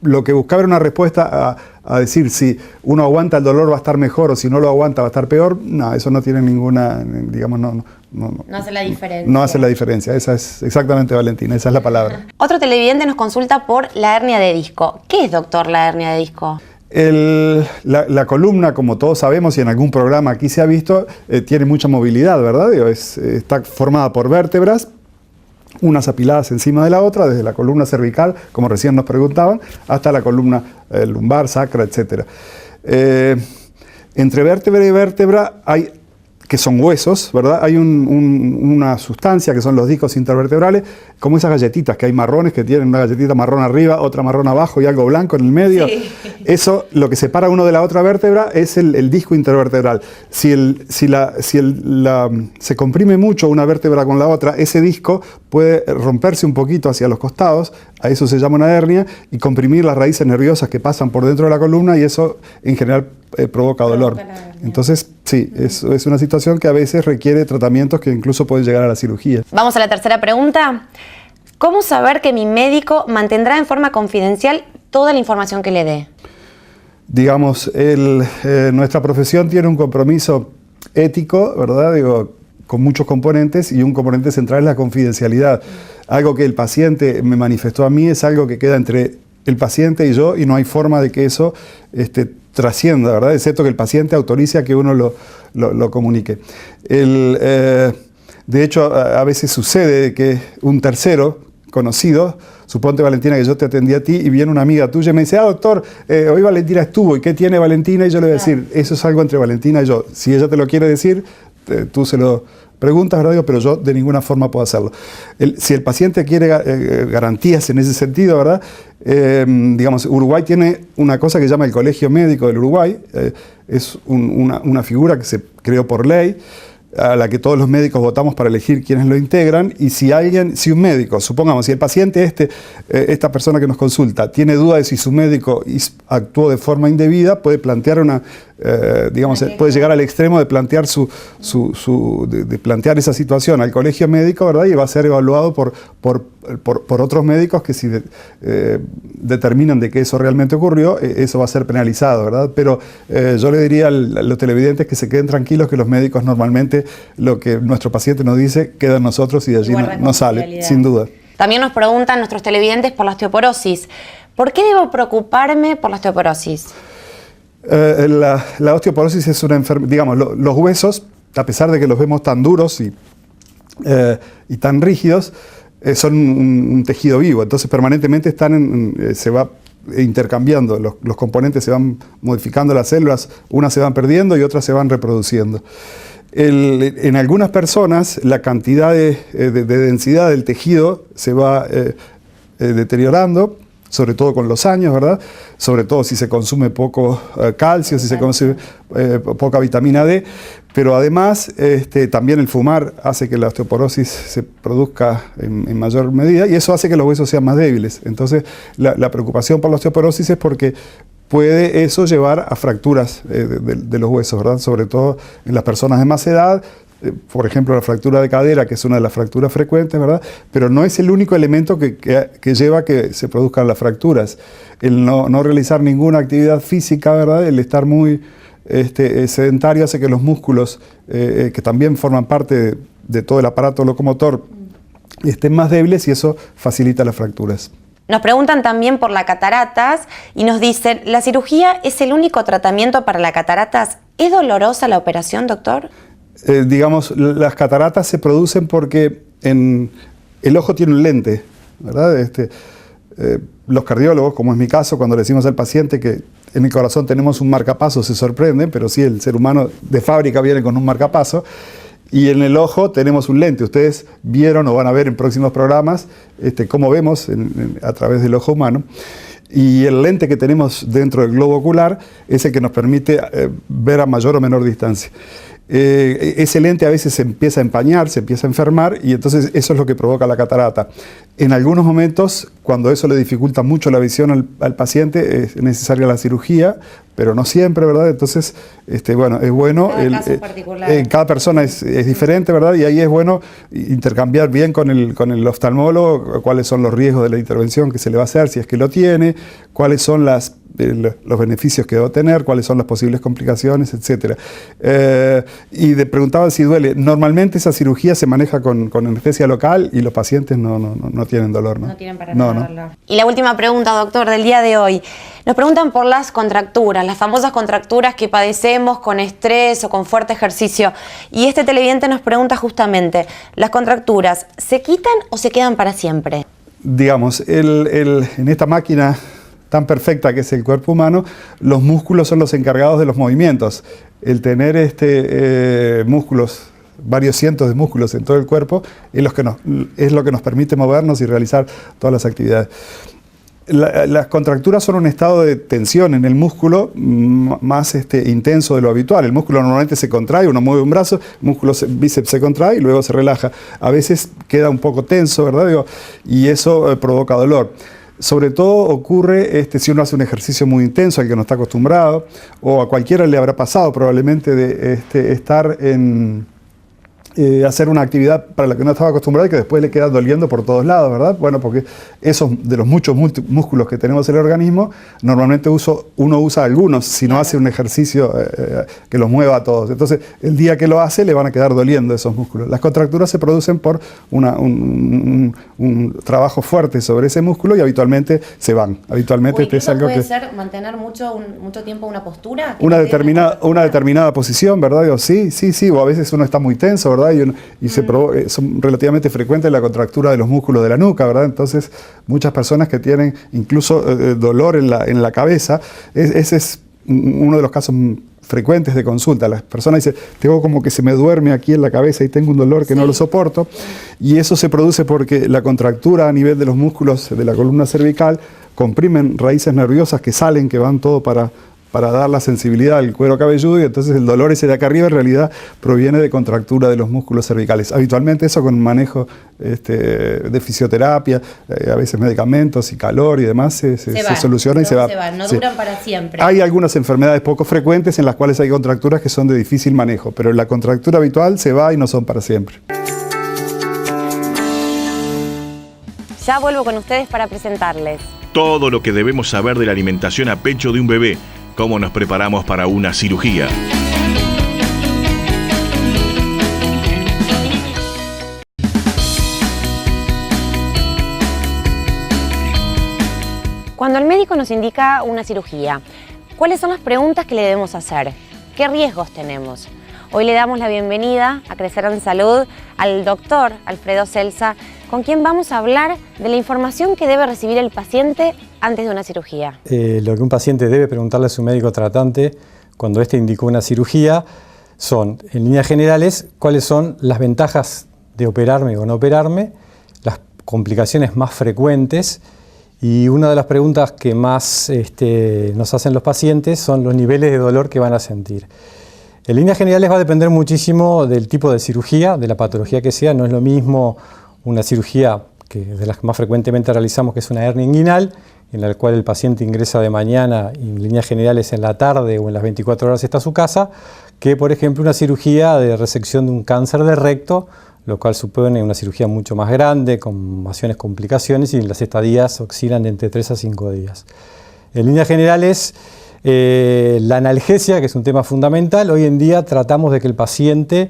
lo que buscaba era una respuesta a decir si uno aguanta el dolor va a estar mejor o si no lo aguanta va a estar peor, no, eso no tiene ninguna, digamos, no hace la diferencia. No hace la diferencia, esa es exactamente, Valentina, esa es la palabra. Otro televidente nos consulta por la hernia de disco. ¿Qué es, doctor, la hernia de disco? La columna, como todos sabemos y en algún programa aquí se ha visto, tiene mucha movilidad, ¿verdad? Está formada por vértebras, unas apiladas encima de la otra, desde la columna cervical, como recién nos preguntaban, hasta la columna lumbar, sacra, etc. Entre vértebra y vértebra hay, que son huesos, ¿verdad? Hay una sustancia que son los discos intervertebrales, como esas galletitas, que hay marrones que tienen una galletita marrón arriba, otra marrón abajo y algo blanco en el medio. Sí. Eso, lo que separa uno de la otra vértebra es el disco intervertebral. Si se comprime mucho una vértebra con la otra, ese disco puede romperse un poquito hacia los costados, a eso se llama una hernia, y comprimir las raíces nerviosas que pasan por dentro de la columna y eso en general provoca dolor. Entonces, sí, es una situación que a veces requiere tratamientos que incluso pueden llegar a la cirugía. Vamos a la tercera pregunta. ¿Cómo saber que mi médico mantendrá en forma confidencial toda la información que le dé? Digamos, nuestra profesión tiene un compromiso ético, ¿verdad? Con muchos componentes y un componente central es la confidencialidad. Algo que el paciente me manifestó a mí es algo que queda entre el paciente y yo y no hay forma de que eso trascienda, ¿verdad? Excepto que el paciente autorice a que uno lo comunique. De hecho, a veces sucede que un tercero conocido, suponte, Valentina, que yo te atendí a ti y viene una amiga tuya y me dice, doctor, hoy Valentina estuvo, ¿y qué tiene Valentina? Y yo le voy a decir, eso es algo entre Valentina y yo. Si ella te lo quiere decir, tú se lo preguntas, ¿verdad? Pero yo de ninguna forma puedo hacerlo. Si el paciente quiere garantías en ese sentido, ¿verdad? Digamos, Uruguay tiene una cosa que se llama el Colegio Médico del Uruguay, es una figura que se creó por ley, a la que todos los médicos votamos para elegir quiénes lo integran, y si un médico, supongamos, si el paciente esta persona que nos consulta, tiene duda de si su médico actuó de forma indebida, puede plantear puede llegar al extremo de plantear de plantear esa situación al colegio médico, ¿verdad? Y va a ser evaluado por otros médicos que si determinan de que eso realmente ocurrió, eso va a ser penalizado, ¿verdad? Pero yo le diría a los televidentes que se queden tranquilos, que los médicos normalmente lo que nuestro paciente nos dice queda en nosotros y de allí no sale, sin duda. También nos preguntan nuestros televidentes por la osteoporosis. ¿Por qué debo preocuparme por la osteoporosis? La osteoporosis es una enfermedad, digamos, los huesos, a pesar de que los vemos tan duros y tan rígidos, son un tejido vivo, entonces permanentemente se va intercambiando, los componentes se van modificando, las células, unas se van perdiendo y otras se van reproduciendo. En algunas personas la cantidad de densidad del tejido se va deteriorando, sobre todo con los años, ¿verdad? Sobre todo si se consume poco calcio, si se consume poca vitamina D, pero además también el fumar hace que la osteoporosis se produzca en mayor medida y eso hace que los huesos sean más débiles. Entonces la preocupación por la osteoporosis es porque puede eso llevar a fracturas de los huesos, ¿verdad? Sobre todo en las personas de más edad. Por ejemplo, la fractura de cadera, que es una de las fracturas frecuentes, ¿verdad? Pero no es el único elemento que lleva a que se produzcan las fracturas. El no realizar ninguna actividad física, ¿verdad? El estar muy sedentario hace que los músculos, que también forman parte de todo el aparato locomotor, estén más débiles y eso facilita las fracturas. Nos preguntan también por las cataratas y nos dicen, ¿la cirugía es el único tratamiento para las cataratas? ¿Es dolorosa la operación, doctor? Digamos, las cataratas se producen porque el ojo tiene un lente, ¿verdad? los cardiólogos, como es mi caso, cuando le decimos al paciente que en el corazón tenemos un marcapaso, se sorprenden, pero sí, el ser humano de fábrica viene con un marcapaso. Y en el ojo tenemos un lente. Ustedes vieron o van a ver en próximos programas cómo vemos a través del ojo humano. Y el lente que tenemos dentro del globo ocular es el que nos permite ver a mayor o menor distancia. Ese lente a veces se empieza a empañar, se empieza a enfermar y entonces eso es lo que provoca la catarata. En algunos momentos, cuando eso le dificulta mucho la visión al paciente, es necesaria la cirugía, pero no siempre, ¿verdad? Entonces, bueno, es bueno. Cada persona es diferente, ¿verdad? Y ahí es bueno intercambiar bien con el oftalmólogo cuáles son los riesgos de la intervención que se le va a hacer, si es que lo tiene, cuáles son los beneficios que va a tener, cuáles son las posibles complicaciones, etc. Y preguntaban si duele. Normalmente esa cirugía se maneja con anestesia local y los pacientes no tienen dolor, ¿no? No tienen para nada dolor. Y la última pregunta, doctor, del día de hoy. Nos preguntan por las contracturas, las famosas contracturas que padecemos con estrés o con fuerte ejercicio. Y este televidente nos pregunta justamente, ¿las contracturas se quitan o se quedan para siempre? Digamos, en esta máquina tan perfecta que es el cuerpo humano, los músculos son los encargados de los movimientos. El tener músculos, varios cientos de músculos en todo el cuerpo, es lo que nos permite movernos y realizar todas las actividades. Las contracturas son un estado de tensión en el músculo más intenso de lo habitual. El músculo normalmente se contrae, uno mueve un brazo, el músculo bíceps se contrae y luego se relaja. A veces queda un poco tenso, ¿verdad? Y eso provoca dolor. Sobre todo ocurre si uno hace un ejercicio muy intenso al que no está acostumbrado, o a cualquiera le habrá pasado probablemente de estar hacer una actividad para la que no estaba acostumbrado y que después le queda doliendo por todos lados, ¿verdad? Bueno, porque esos de los muchos músculos que tenemos en el organismo, normalmente uno usa algunos, si no hace un ejercicio que los mueva a todos. Entonces, el día que lo hace, le van a quedar doliendo esos músculos. Las contracturas se producen por un trabajo fuerte sobre ese músculo y habitualmente se van. Habitualmente es algo puede ser mantener mucho tiempo una postura. Una determinada posición, ¿verdad? Sí, o a veces uno está muy tenso, ¿verdad? Son relativamente frecuentes la contractura de los músculos de la nuca, ¿verdad? Entonces, muchas personas que tienen incluso dolor en la cabeza, ese es uno de los casos frecuentes de consulta. Las personas dicen, tengo como que se me duerme aquí en la cabeza y tengo un dolor que no lo soporto, y eso se produce porque la contractura a nivel de los músculos de la columna cervical comprimen raíces nerviosas que salen, que van todo para dar la sensibilidad al cuero cabelludo, y entonces el dolor ese de acá arriba en realidad proviene de contractura de los músculos cervicales. Habitualmente eso con manejo de fisioterapia, a veces medicamentos y calor y demás se soluciona y se va. No duran para siempre. Hay algunas enfermedades poco frecuentes en las cuales hay contracturas que son de difícil manejo, pero la contractura habitual se va y no son para siempre. Ya vuelvo con ustedes para presentarles todo lo que debemos saber de la alimentación a pecho de un bebé. ¿Cómo nos preparamos para una cirugía? Cuando el médico nos indica una cirugía, ¿cuáles son las preguntas que le debemos hacer? ¿Qué riesgos tenemos? Hoy le damos la bienvenida a Crecer en Salud al doctor Alfredo Celsa, con quien vamos a hablar de la información que debe recibir el paciente antes de una cirugía. Lo que un paciente debe preguntarle a su médico tratante cuando éste indicó una cirugía son, en líneas generales, cuáles son las ventajas de operarme o no operarme, las complicaciones más frecuentes, y una de las preguntas que más nos hacen los pacientes son los niveles de dolor que van a sentir. En líneas generales va a depender muchísimo del tipo de cirugía, de la patología que sea. No es lo mismo una cirugía de las que más frecuentemente realizamos, que es una hernia inguinal, en la cual el paciente ingresa de mañana y en líneas generales en la tarde o en las 24 horas está a su casa, que por ejemplo una cirugía de resección de un cáncer de recto, lo cual supone una cirugía mucho más grande, con mayores complicaciones, y las estadías oscilan de entre 3 a 5 días. En líneas generales, la analgesia, que es un tema fundamental, hoy en día tratamos de que el paciente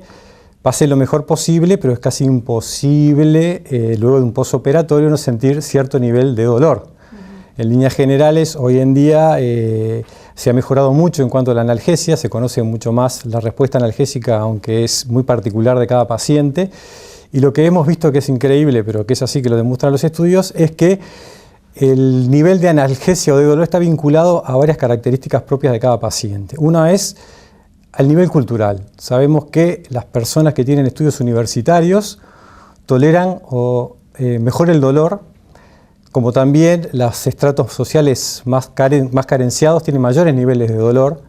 pase lo mejor posible, pero es casi imposible luego de un postoperatorio no sentir cierto nivel de dolor. En líneas generales, hoy en día se ha mejorado mucho en cuanto a la analgesia, se conoce mucho más la respuesta analgésica, aunque es muy particular de cada paciente. Y lo que hemos visto que es increíble, pero que es así que lo demuestran los estudios, es que el nivel de analgesia o de dolor está vinculado a varias características propias de cada paciente. Una es al nivel cultural. Sabemos que las personas que tienen estudios universitarios toleran mejor el dolor, como también los estratos sociales más carenciados tienen mayores niveles de dolor.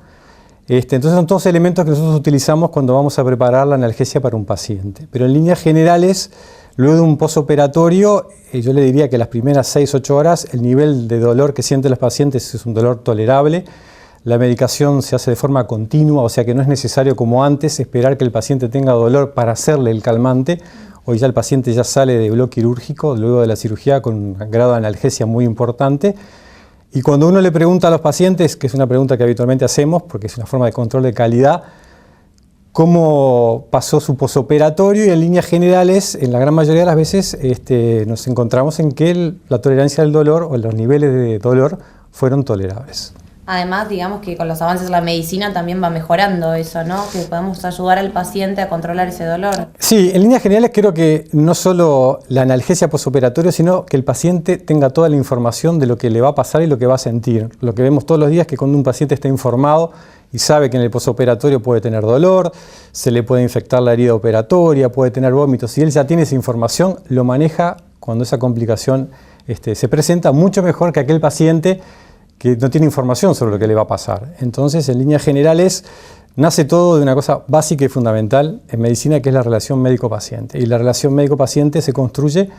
Entonces son todos elementos que nosotros utilizamos cuando vamos a preparar la analgesia para un paciente. Pero en líneas generales, luego de un posoperatorio, yo le diría que las primeras 6-8 horas el nivel de dolor que sienten los pacientes es un dolor tolerable. La medicación se hace de forma continua, o sea que no es necesario como antes esperar que el paciente tenga dolor para hacerle el calmante. Hoy ya el paciente ya sale de bloque quirúrgico luego de la cirugía con un grado de analgesia muy importante. Y cuando uno le pregunta a los pacientes, que es una pregunta que habitualmente hacemos porque es una forma de control de calidad, cómo pasó su posoperatorio, y en líneas generales, en la gran mayoría de las veces, nos encontramos en que la tolerancia al dolor o los niveles de dolor fueron tolerables. Además, digamos que con los avances de la medicina también va mejorando eso, ¿no? Que podemos ayudar al paciente a controlar ese dolor. Sí, en líneas generales creo que no solo la analgesia posoperatorio, sino que el paciente tenga toda la información de lo que le va a pasar y lo que va a sentir. Lo que vemos todos los días es que cuando un paciente está informado y sabe que en el posoperatorio puede tener dolor, se le puede infectar la herida operatoria, puede tener vómitos, si él ya tiene esa información, lo maneja cuando esa complicación se presenta mucho mejor que aquel paciente que no tiene información sobre lo que le va a pasar. Entonces, en líneas generales, nace todo de una cosa básica y fundamental en medicina, que es la relación médico-paciente. Y la relación médico-paciente se construye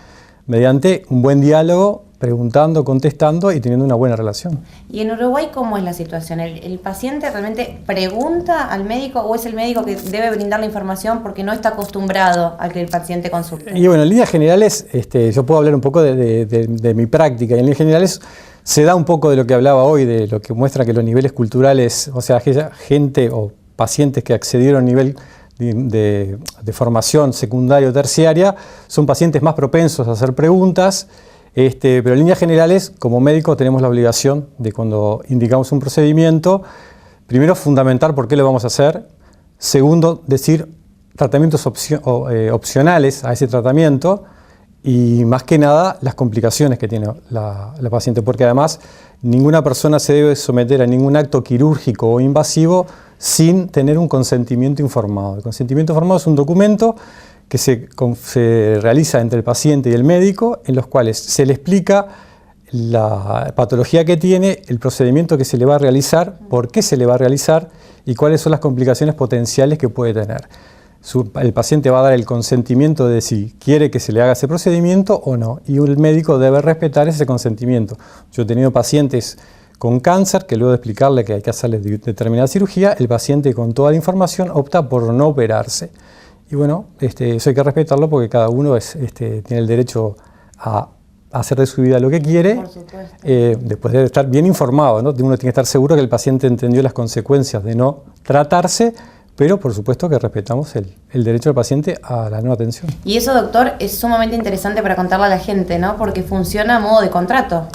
mediante un buen diálogo, preguntando, contestando y teniendo una buena relación. ¿Y en Uruguay cómo es la situación? ¿El paciente realmente pregunta al médico o es el médico que debe brindar la información porque no está acostumbrado a que el paciente consulte? Y bueno, en líneas generales, yo puedo hablar un poco de mi práctica. Y en líneas generales se da un poco de lo que hablaba hoy, de lo que muestra que los niveles culturales, o sea, aquella gente o pacientes que accedieron a nivel de formación secundaria o terciaria, son pacientes más propensos a hacer preguntas, pero en líneas generales, como médicos tenemos la obligación de, cuando indicamos un procedimiento, primero fundamentar por qué lo vamos a hacer, segundo decir tratamientos opcionales a ese tratamiento, y más que nada las complicaciones que tiene la paciente, porque además ninguna persona se debe someter a ningún acto quirúrgico o invasivo sin tener un consentimiento informado. El consentimiento informado es un documento que se realiza entre el paciente y el médico, en los cuales se le explica la patología que tiene, el procedimiento que se le va a realizar, por qué se le va a realizar y cuáles son las complicaciones potenciales que puede tener. El paciente va a dar el consentimiento de si quiere que se le haga ese procedimiento o no, y el médico debe respetar ese consentimiento. Yo he tenido pacientes con cáncer que luego de explicarle que hay que hacerle determinada cirugía, el paciente con toda la información opta por no operarse. Y bueno, eso hay que respetarlo porque cada uno tiene el derecho a hacer de su vida lo que quiere. Por supuesto. Después de estar bien informado, ¿no? Uno tiene que estar seguro que el paciente entendió las consecuencias de no tratarse, pero por supuesto que respetamos el derecho del paciente a la no atención. Y eso, doctor, es sumamente interesante para contarle a la gente, ¿no? Porque funciona a modo de contrato.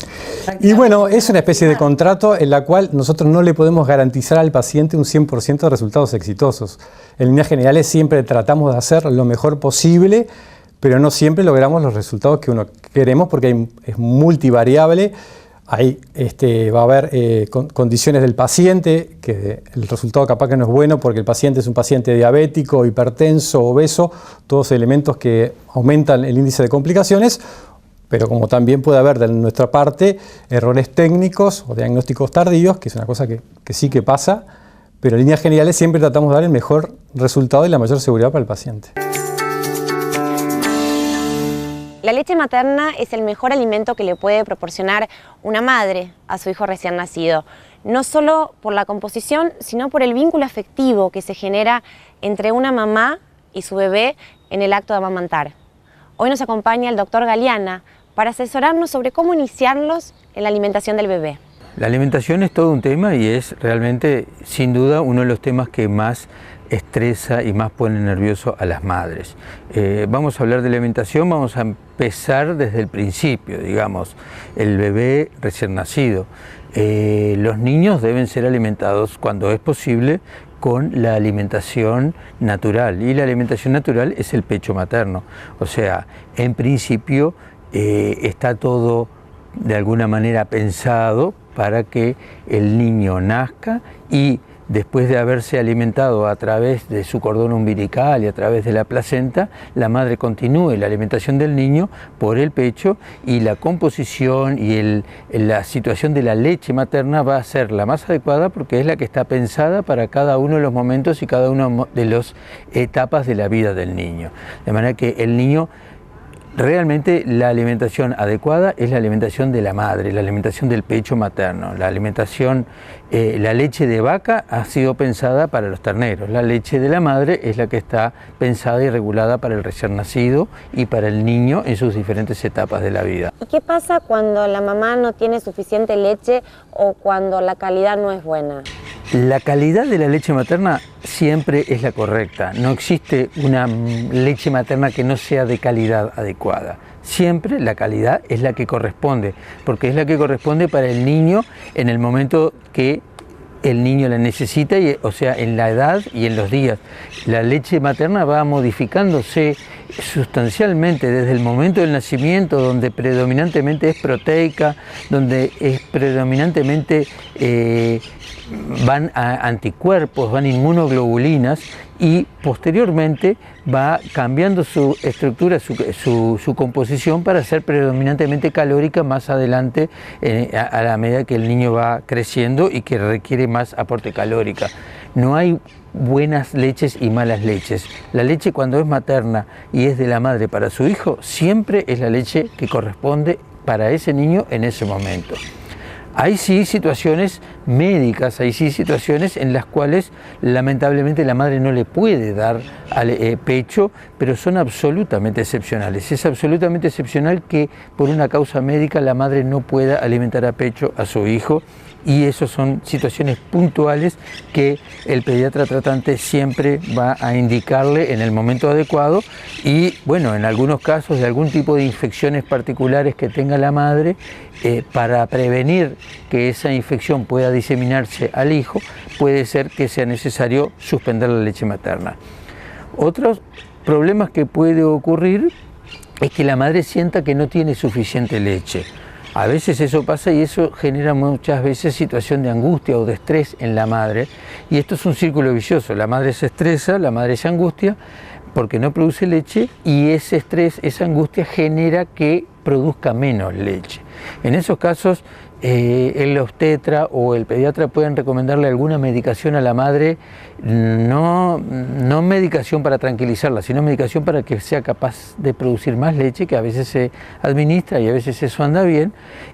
Y bueno, es una especie de contrato en la cual nosotros no le podemos garantizar al paciente un 100% de resultados exitosos. En líneas generales siempre tratamos de hacer lo mejor posible, pero no siempre logramos los resultados que uno queremos porque es multivariable. Ahí va a haber condiciones del paciente, que el resultado capaz que no es bueno porque el paciente es un paciente diabético, hipertenso, obeso, todos elementos que aumentan el índice de complicaciones, pero como también puede haber de nuestra parte errores técnicos o diagnósticos tardíos, que es una cosa que sí que pasa, pero en líneas generales siempre tratamos de dar el mejor resultado y la mayor seguridad para el paciente. La leche materna es el mejor alimento que le puede proporcionar una madre a su hijo recién nacido, no solo por la composición, sino por el vínculo afectivo que se genera entre una mamá y su bebé en el acto de amamantar. Hoy nos acompaña el doctor Galeana para asesorarnos sobre cómo iniciarlos en la alimentación del bebé. La alimentación es todo un tema y es realmente, sin duda, uno de los temas que más estresa y más pone nervioso a las madres. Vamos a hablar de alimentación, vamos a empezar desde el principio, digamos, el bebé recién nacido. Los niños deben ser alimentados cuando es posible con la alimentación natural, y la alimentación natural es el pecho materno. O sea, en principio está todo de alguna manera pensado para que el niño nazca y después de haberse alimentado a través de su cordón umbilical y a través de la placenta, la madre continúe la alimentación del niño por el pecho y la composición y la situación de la leche materna va a ser la más adecuada porque es la que está pensada para cada uno de los momentos y cada una de las etapas de la vida del niño. De manera que el niño, realmente la alimentación adecuada es la alimentación de la madre, la alimentación del pecho materno. La alimentación, la leche de vaca ha sido pensada para los terneros. La leche de la madre es la que está pensada y regulada para el recién nacido y para el niño en sus diferentes etapas de la vida. ¿Y qué pasa cuando la mamá no tiene suficiente leche o cuando la calidad no es buena? La calidad de la leche materna siempre es la correcta. No existe una leche materna que no sea de calidad adecuada. Siempre la calidad es la que corresponde, porque es la que corresponde para el niño en el momento que el niño la necesita, o sea, en la edad y en los días. La leche materna va modificándose sustancialmente desde el momento del nacimiento, donde predominantemente es proteica, donde es predominantemente van a anticuerpos, van inmunoglobulinas y posteriormente va cambiando su estructura, su composición para ser predominantemente calórica más adelante a la medida que el niño va creciendo y que requiere más aporte calórico. No hay buenas leches y malas leches. La leche cuando es materna y es de la madre para su hijo, siempre es la leche que corresponde para ese niño en ese momento. Hay sí situaciones médicas, hay sí situaciones en las cuales lamentablemente la madre no le puede dar pecho, pero son absolutamente excepcionales. Es absolutamente excepcional que por una causa médica la madre no pueda alimentar a pecho a su hijo y esas son situaciones puntuales que el pediatra tratante siempre va a indicarle en el momento adecuado y bueno, en algunos casos de algún tipo de infecciones particulares que tenga la madre, para prevenir que esa infección pueda diseminarse al hijo, puede ser que sea necesario suspender la leche materna. Otros problemas que puede ocurrir es que la madre sienta que no tiene suficiente leche. A veces eso pasa y eso genera muchas veces situación de angustia o de estrés en la madre y esto es un círculo vicioso. La madre se estresa, la madre se angustia porque no produce leche y ese estrés, esa angustia genera que produzca menos leche. En esos casos el obstetra o el pediatra pueden recomendarle alguna medicación a la madre, no medicación para tranquilizarla, sino medicación para que sea capaz de producir más leche, que a veces se administra y a veces eso anda bien,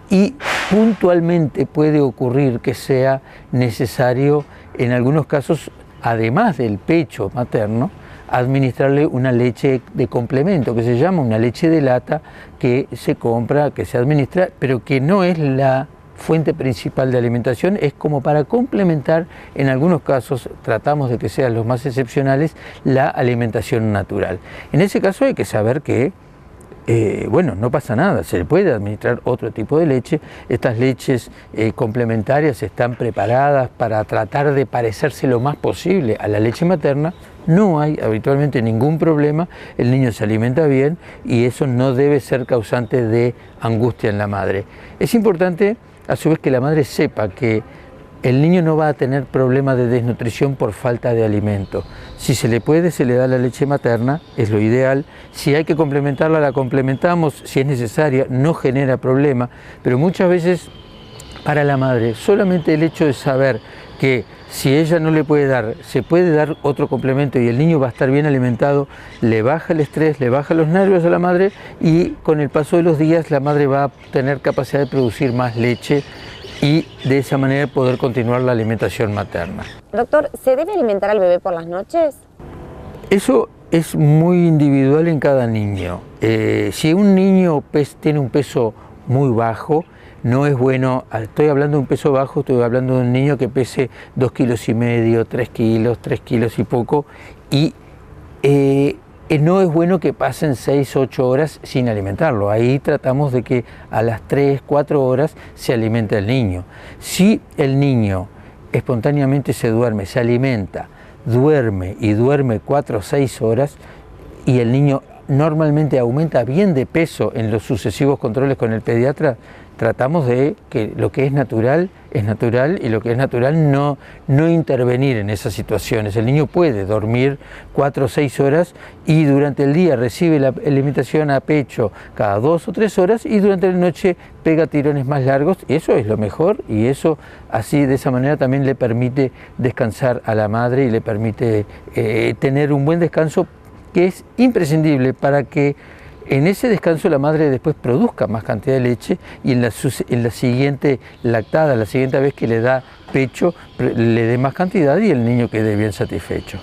y puntualmente puede ocurrir que sea necesario, en algunos casos, además del pecho materno, administrarle una leche de complemento, que se llama una leche de lata, que se compra, que se administra, pero que no es la fuente principal de alimentación, es como para complementar, en algunos casos, tratamos de que sean los más excepcionales, la alimentación natural. En ese caso hay que saber que bueno, no pasa nada, se le puede administrar otro tipo de leche. Estas leches complementarias están preparadas para tratar de parecerse lo más posible a la leche materna. No hay habitualmente ningún problema, el niño se alimenta bien y eso no debe ser causante de angustia en la madre. Es importante, a su vez, que la madre sepa que el niño no va a tener problema de desnutrición por falta de alimento. Si se le puede, se le da la leche materna, es lo ideal. Si hay que complementarla, la complementamos, si es necesaria, no genera problema. Pero muchas veces para la madre, solamente el hecho de saber que si ella no le puede dar, se puede dar otro complemento y el niño va a estar bien alimentado, le baja el estrés, le baja los nervios a la madre y con el paso de los días la madre va a tener capacidad de producir más leche y de esa manera poder continuar la alimentación materna. Doctor, ¿se debe alimentar al bebé por las noches? Eso es muy individual en cada niño. Si un niño tiene un peso muy bajo, no es bueno, estoy hablando de un peso bajo, estoy hablando de un niño que pese 2,5 kilos, 3 kilos y poco, y no es bueno que pasen 6 u 8 horas sin alimentarlo. Ahí tratamos de que a las 3 u 4 horas se alimente el niño. Si el niño espontáneamente se duerme, se alimenta, duerme 4 o 6 horas y el niño normalmente aumenta bien de peso en los sucesivos controles con el pediatra, tratamos de que lo que es natural y lo que es natural no intervenir en esas situaciones. El niño puede dormir 4 o 6 horas y durante el día recibe la alimentación a pecho cada 2 o 3 horas y durante la noche pega tirones más largos. Eso es lo mejor y eso así de esa manera también le permite descansar a la madre y le permite tener un buen descanso, que es imprescindible para que en ese descanso la madre después produzca más cantidad de leche y en la siguiente lactada, la siguiente vez que le da pecho, le dé más cantidad y el niño quede bien satisfecho.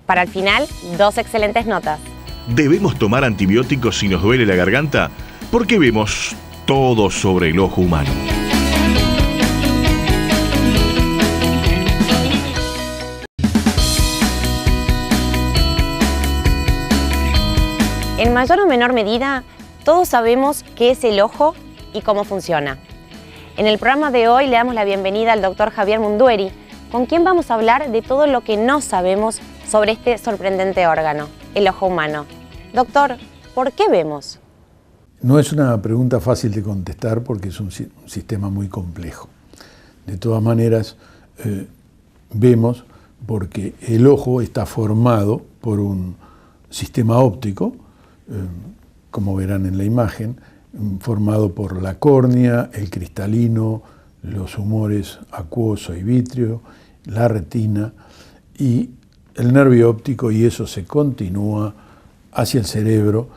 Para el final, 2 excelentes notas. ¿Debemos tomar antibióticos si nos duele la garganta? Porque vemos todo sobre el ojo humano. En mayor o menor medida, todos sabemos qué es el ojo y cómo funciona. En el programa de hoy le damos la bienvenida al doctor Javier Mundueri, con quien vamos a hablar de todo lo que no sabemos sobre este sorprendente órgano, el ojo humano. Doctor, ¿por qué vemos? No es una pregunta fácil de contestar porque es un sistema muy complejo. De todas maneras, vemos porque el ojo está formado por un sistema óptico, como verán en la imagen, formado por la córnea, el cristalino, los humores acuoso y vítreo, la retina y el nervio óptico, y eso se continúa hacia el cerebro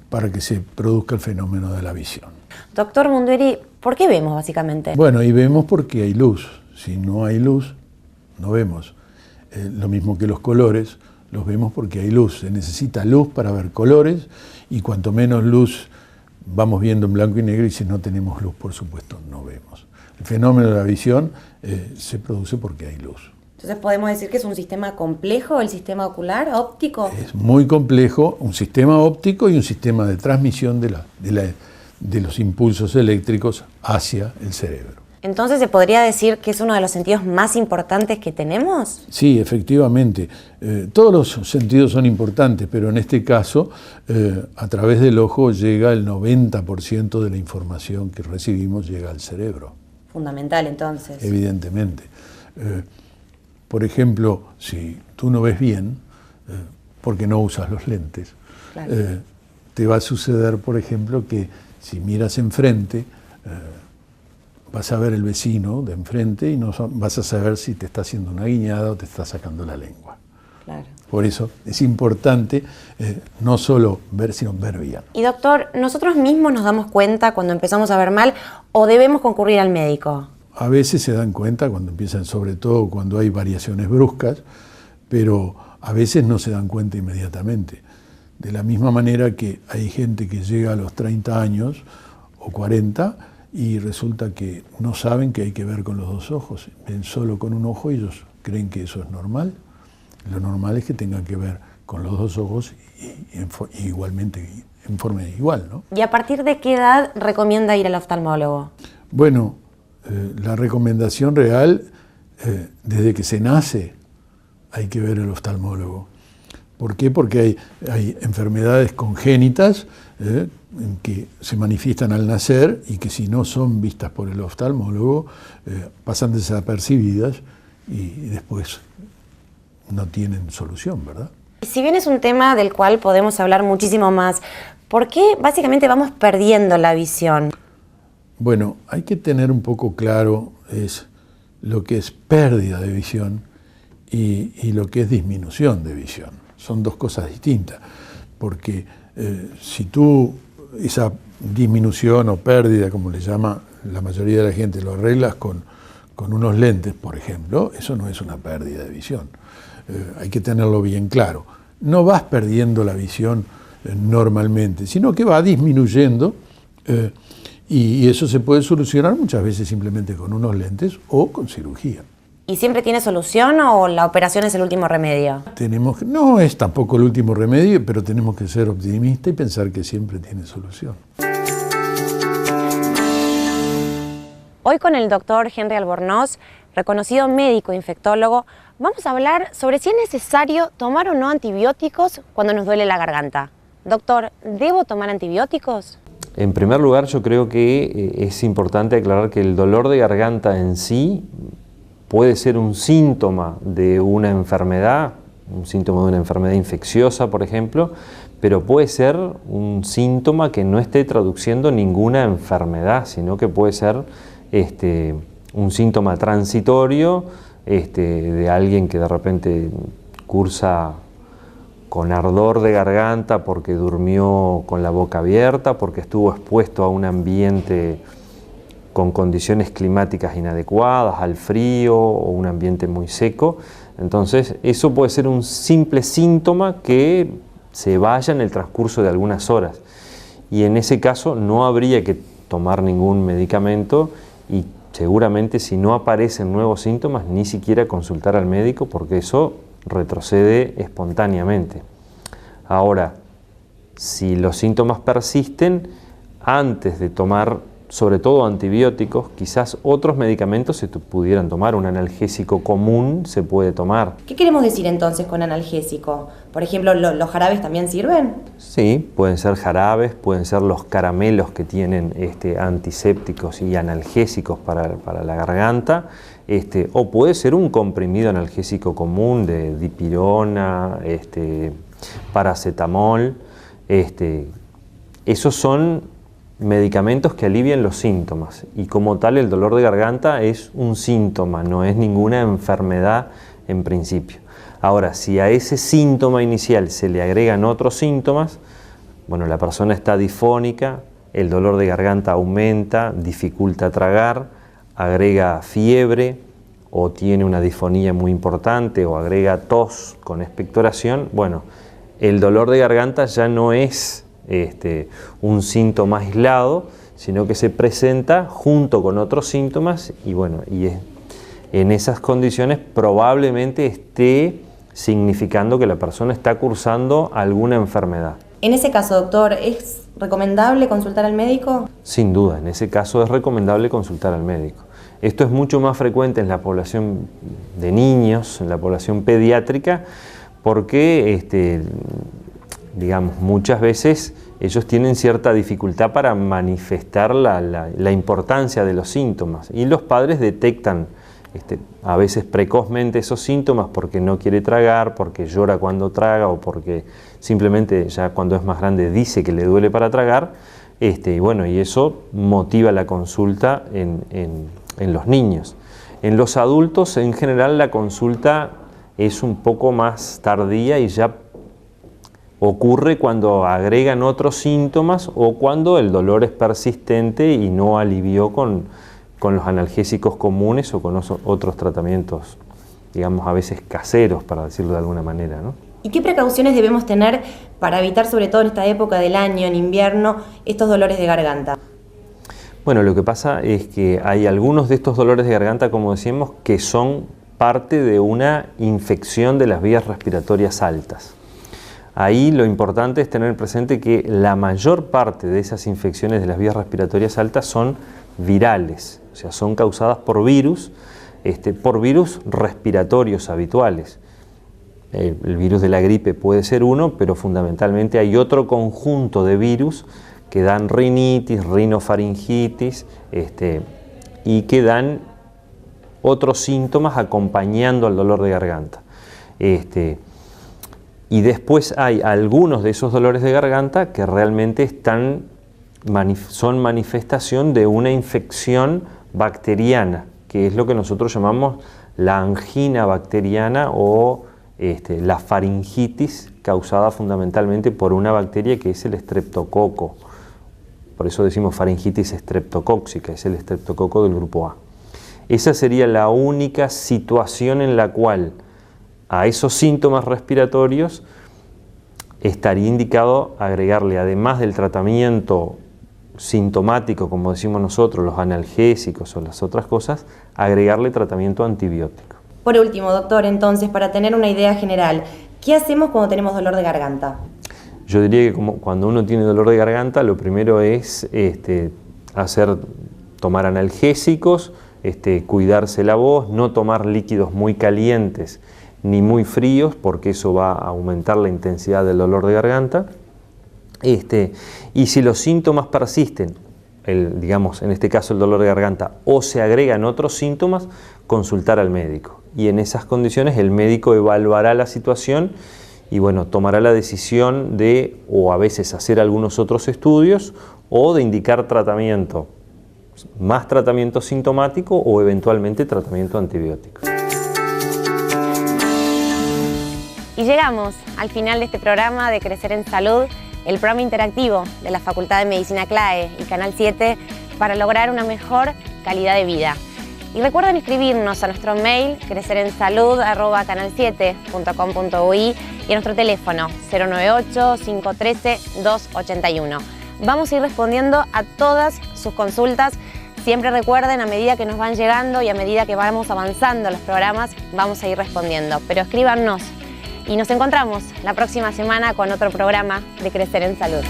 para que se produzca el fenómeno de la visión. Doctor Mundueri, ¿por qué vemos básicamente? Bueno, y vemos porque hay luz. Si no hay luz, no vemos. Lo mismo que los colores, los vemos porque hay luz. Se necesita luz para ver colores y cuanto menos luz vamos viendo en blanco y negro, y si no tenemos luz, por supuesto, no vemos. El fenómeno de la visión se produce porque hay luz. Entonces podemos decir que es un sistema complejo, el sistema ocular, óptico. Es muy complejo, un sistema óptico y un sistema de transmisión de los impulsos eléctricos hacia el cerebro. Entonces, ¿se podría decir que es uno de los sentidos más importantes que tenemos? Sí, efectivamente. Todos los sentidos son importantes, pero en este caso, a través del ojo llega el 90% de la información que recibimos, llega al cerebro. Fundamental, entonces. Evidentemente. Por ejemplo, si tú no ves bien, porque no usas los lentes, Claro. Te va a suceder, por ejemplo, que si miras enfrente, vas a ver el vecino de enfrente y no vas a saber si te está haciendo una guiñada o te está sacando la lengua. Claro. Por eso es importante no solo ver, sino ver bien. Y doctor, ¿nosotros mismos nos damos cuenta cuando empezamos a ver mal o debemos concurrir al médico? A veces se dan cuenta cuando empiezan, sobre todo cuando hay variaciones bruscas, pero a veces no se dan cuenta inmediatamente. De la misma manera que hay gente que llega a los 30 años o 40 y resulta que no saben que hay que ver con los 2 ojos, ven solo con un ojo y ellos creen que eso es normal. Lo normal es que tengan que ver con los 2 ojos y igualmente, en forma igual, ¿no? ¿Y a partir de qué edad recomienda ir al oftalmólogo? Bueno, la recomendación real, desde que se nace, hay que ver al oftalmólogo. ¿Por qué? Porque hay enfermedades congénitas que se manifiestan al nacer y que si no son vistas por el oftalmólogo pasan desapercibidas y después no tienen solución, ¿verdad? Si bien es un tema del cual podemos hablar muchísimo más, ¿por qué básicamente vamos perdiendo la visión? Bueno, hay que tener un poco claro lo que es pérdida de visión y lo que es disminución de visión. Son 2 cosas distintas, porque si tú esa disminución o pérdida, como le llama la mayoría de la gente, lo arreglas con unos lentes, por ejemplo, eso no es una pérdida de visión. Hay que tenerlo bien claro. No vas perdiendo la visión normalmente, sino que va disminuyendo y eso se puede solucionar muchas veces simplemente con unos lentes o con cirugía. ¿Y siempre tiene solución o la operación es el último remedio? No es tampoco el último remedio, pero tenemos que ser optimistas y pensar que siempre tiene solución. Hoy con el doctor Henry Albornoz, reconocido médico infectólogo, vamos a hablar sobre si es necesario tomar o no antibióticos cuando nos duele la garganta. Doctor, ¿debo tomar antibióticos? En primer lugar, yo creo que es importante aclarar que el dolor de garganta en sí puede ser un síntoma de una enfermedad, un síntoma de una enfermedad infecciosa, por ejemplo, pero puede ser un síntoma que no esté traduciendo ninguna enfermedad, sino que puede ser un síntoma transitorio de alguien que de repente cursa con ardor de garganta porque durmió con la boca abierta, porque estuvo expuesto a un ambiente con condiciones climáticas inadecuadas, al frío o un ambiente muy seco. Entonces, eso puede ser un simple síntoma que se vaya en el transcurso de algunas horas. Y en ese caso no habría que tomar ningún medicamento y seguramente si no aparecen nuevos síntomas, ni siquiera consultar al médico, porque eso retrocede espontáneamente. Ahora, si los síntomas persisten, antes de tomar sobre todo antibióticos, quizás otros medicamentos se pudieran tomar. Un analgésico común se puede tomar. ¿Qué queremos decir entonces con analgésico? Por ejemplo, ¿los jarabes también sirven? Sí, pueden ser jarabes, pueden ser los caramelos que tienen antisépticos y analgésicos para la garganta, o puede ser un comprimido analgésico común de dipirona, paracetamol. Esos son medicamentos que alivian los síntomas y como tal el dolor de garganta es un síntoma, no es ninguna enfermedad en principio. Ahora, si a ese síntoma inicial se le agregan otros síntomas, bueno, la persona está difónica, el dolor de garganta aumenta, dificulta tragar, agrega fiebre o tiene una disfonía muy importante o agrega tos con expectoración, bueno, el dolor de garganta ya no es un síntoma aislado, sino que se presenta junto con otros síntomas y bueno, en esas condiciones probablemente esté significando que la persona está cursando alguna enfermedad. En ese caso, doctor, ¿es recomendable consultar al médico? Sin duda, en ese caso es recomendable consultar al médico. Esto es mucho más frecuente en la población de niños, en la población pediátrica, porque digamos, muchas veces ellos tienen cierta dificultad para manifestar la importancia de los síntomas y los padres detectan a veces precozmente esos síntomas porque no quiere tragar, porque llora cuando traga o porque simplemente ya cuando es más grande dice que le duele para tragar, y bueno, y eso motiva la consulta en los niños. En los adultos en general la consulta es un poco más tardía y ya ocurre cuando agregan otros síntomas o cuando el dolor es persistente y no alivió con los analgésicos comunes o con otros tratamientos, digamos, a veces caseros, para decirlo de alguna manera, ¿no? ¿Y qué precauciones debemos tener para evitar, sobre todo en esta época del año, en invierno, estos dolores de garganta? Bueno, lo que pasa es que hay algunos de estos dolores de garganta, como decíamos, que son parte de una infección de las vías respiratorias altas. Ahí lo importante es tener presente que la mayor parte de esas infecciones de las vías respiratorias altas son virales, o sea, son causadas por virus respiratorios habituales. El virus de la gripe puede ser uno, pero fundamentalmente hay otro conjunto de virus que dan rinitis, rinofaringitis, y que dan otros síntomas acompañando al dolor de garganta. Y después hay algunos de esos dolores de garganta que realmente son manifestación de una infección bacteriana, que es lo que nosotros llamamos la angina bacteriana o la faringitis causada fundamentalmente por una bacteria que es el estreptococo. Por eso decimos faringitis estreptocóxica, es el estreptococo del grupo A. Esa sería la única situación en la cual a esos síntomas respiratorios estaría indicado agregarle, además del tratamiento sintomático, como decimos nosotros, los analgésicos o las otras cosas, agregarle tratamiento antibiótico. Por último, doctor, entonces, para tener una idea general, ¿qué hacemos cuando tenemos dolor de garganta? Yo diría que cuando uno tiene dolor de garganta, lo primero es tomar analgésicos, cuidarse la voz, no tomar líquidos muy calientes ni muy fríos, porque eso va a aumentar la intensidad del dolor de garganta. Y si los síntomas persisten, digamos, en este caso el dolor de garganta, o se agregan otros síntomas, consultar al médico. Y en esas condiciones el médico evaluará la situación y bueno, tomará la decisión de, o a veces hacer algunos otros estudios, o de indicar tratamiento, más tratamiento sintomático o eventualmente tratamiento antibiótico. Y llegamos al final de este programa de Crecer en Salud, el programa interactivo de la Facultad de Medicina CLAE y Canal 7 para lograr una mejor calidad de vida. Y recuerden escribirnos a nuestro mail crecerenssalud@canal7.com.uy y a nuestro teléfono 098-513-281. Vamos a ir respondiendo a todas sus consultas. Siempre recuerden, a medida que nos van llegando y a medida que vamos avanzando los programas, vamos a ir respondiendo. Pero escríbanos y nos encontramos la próxima semana con otro programa de Crecer en Salud.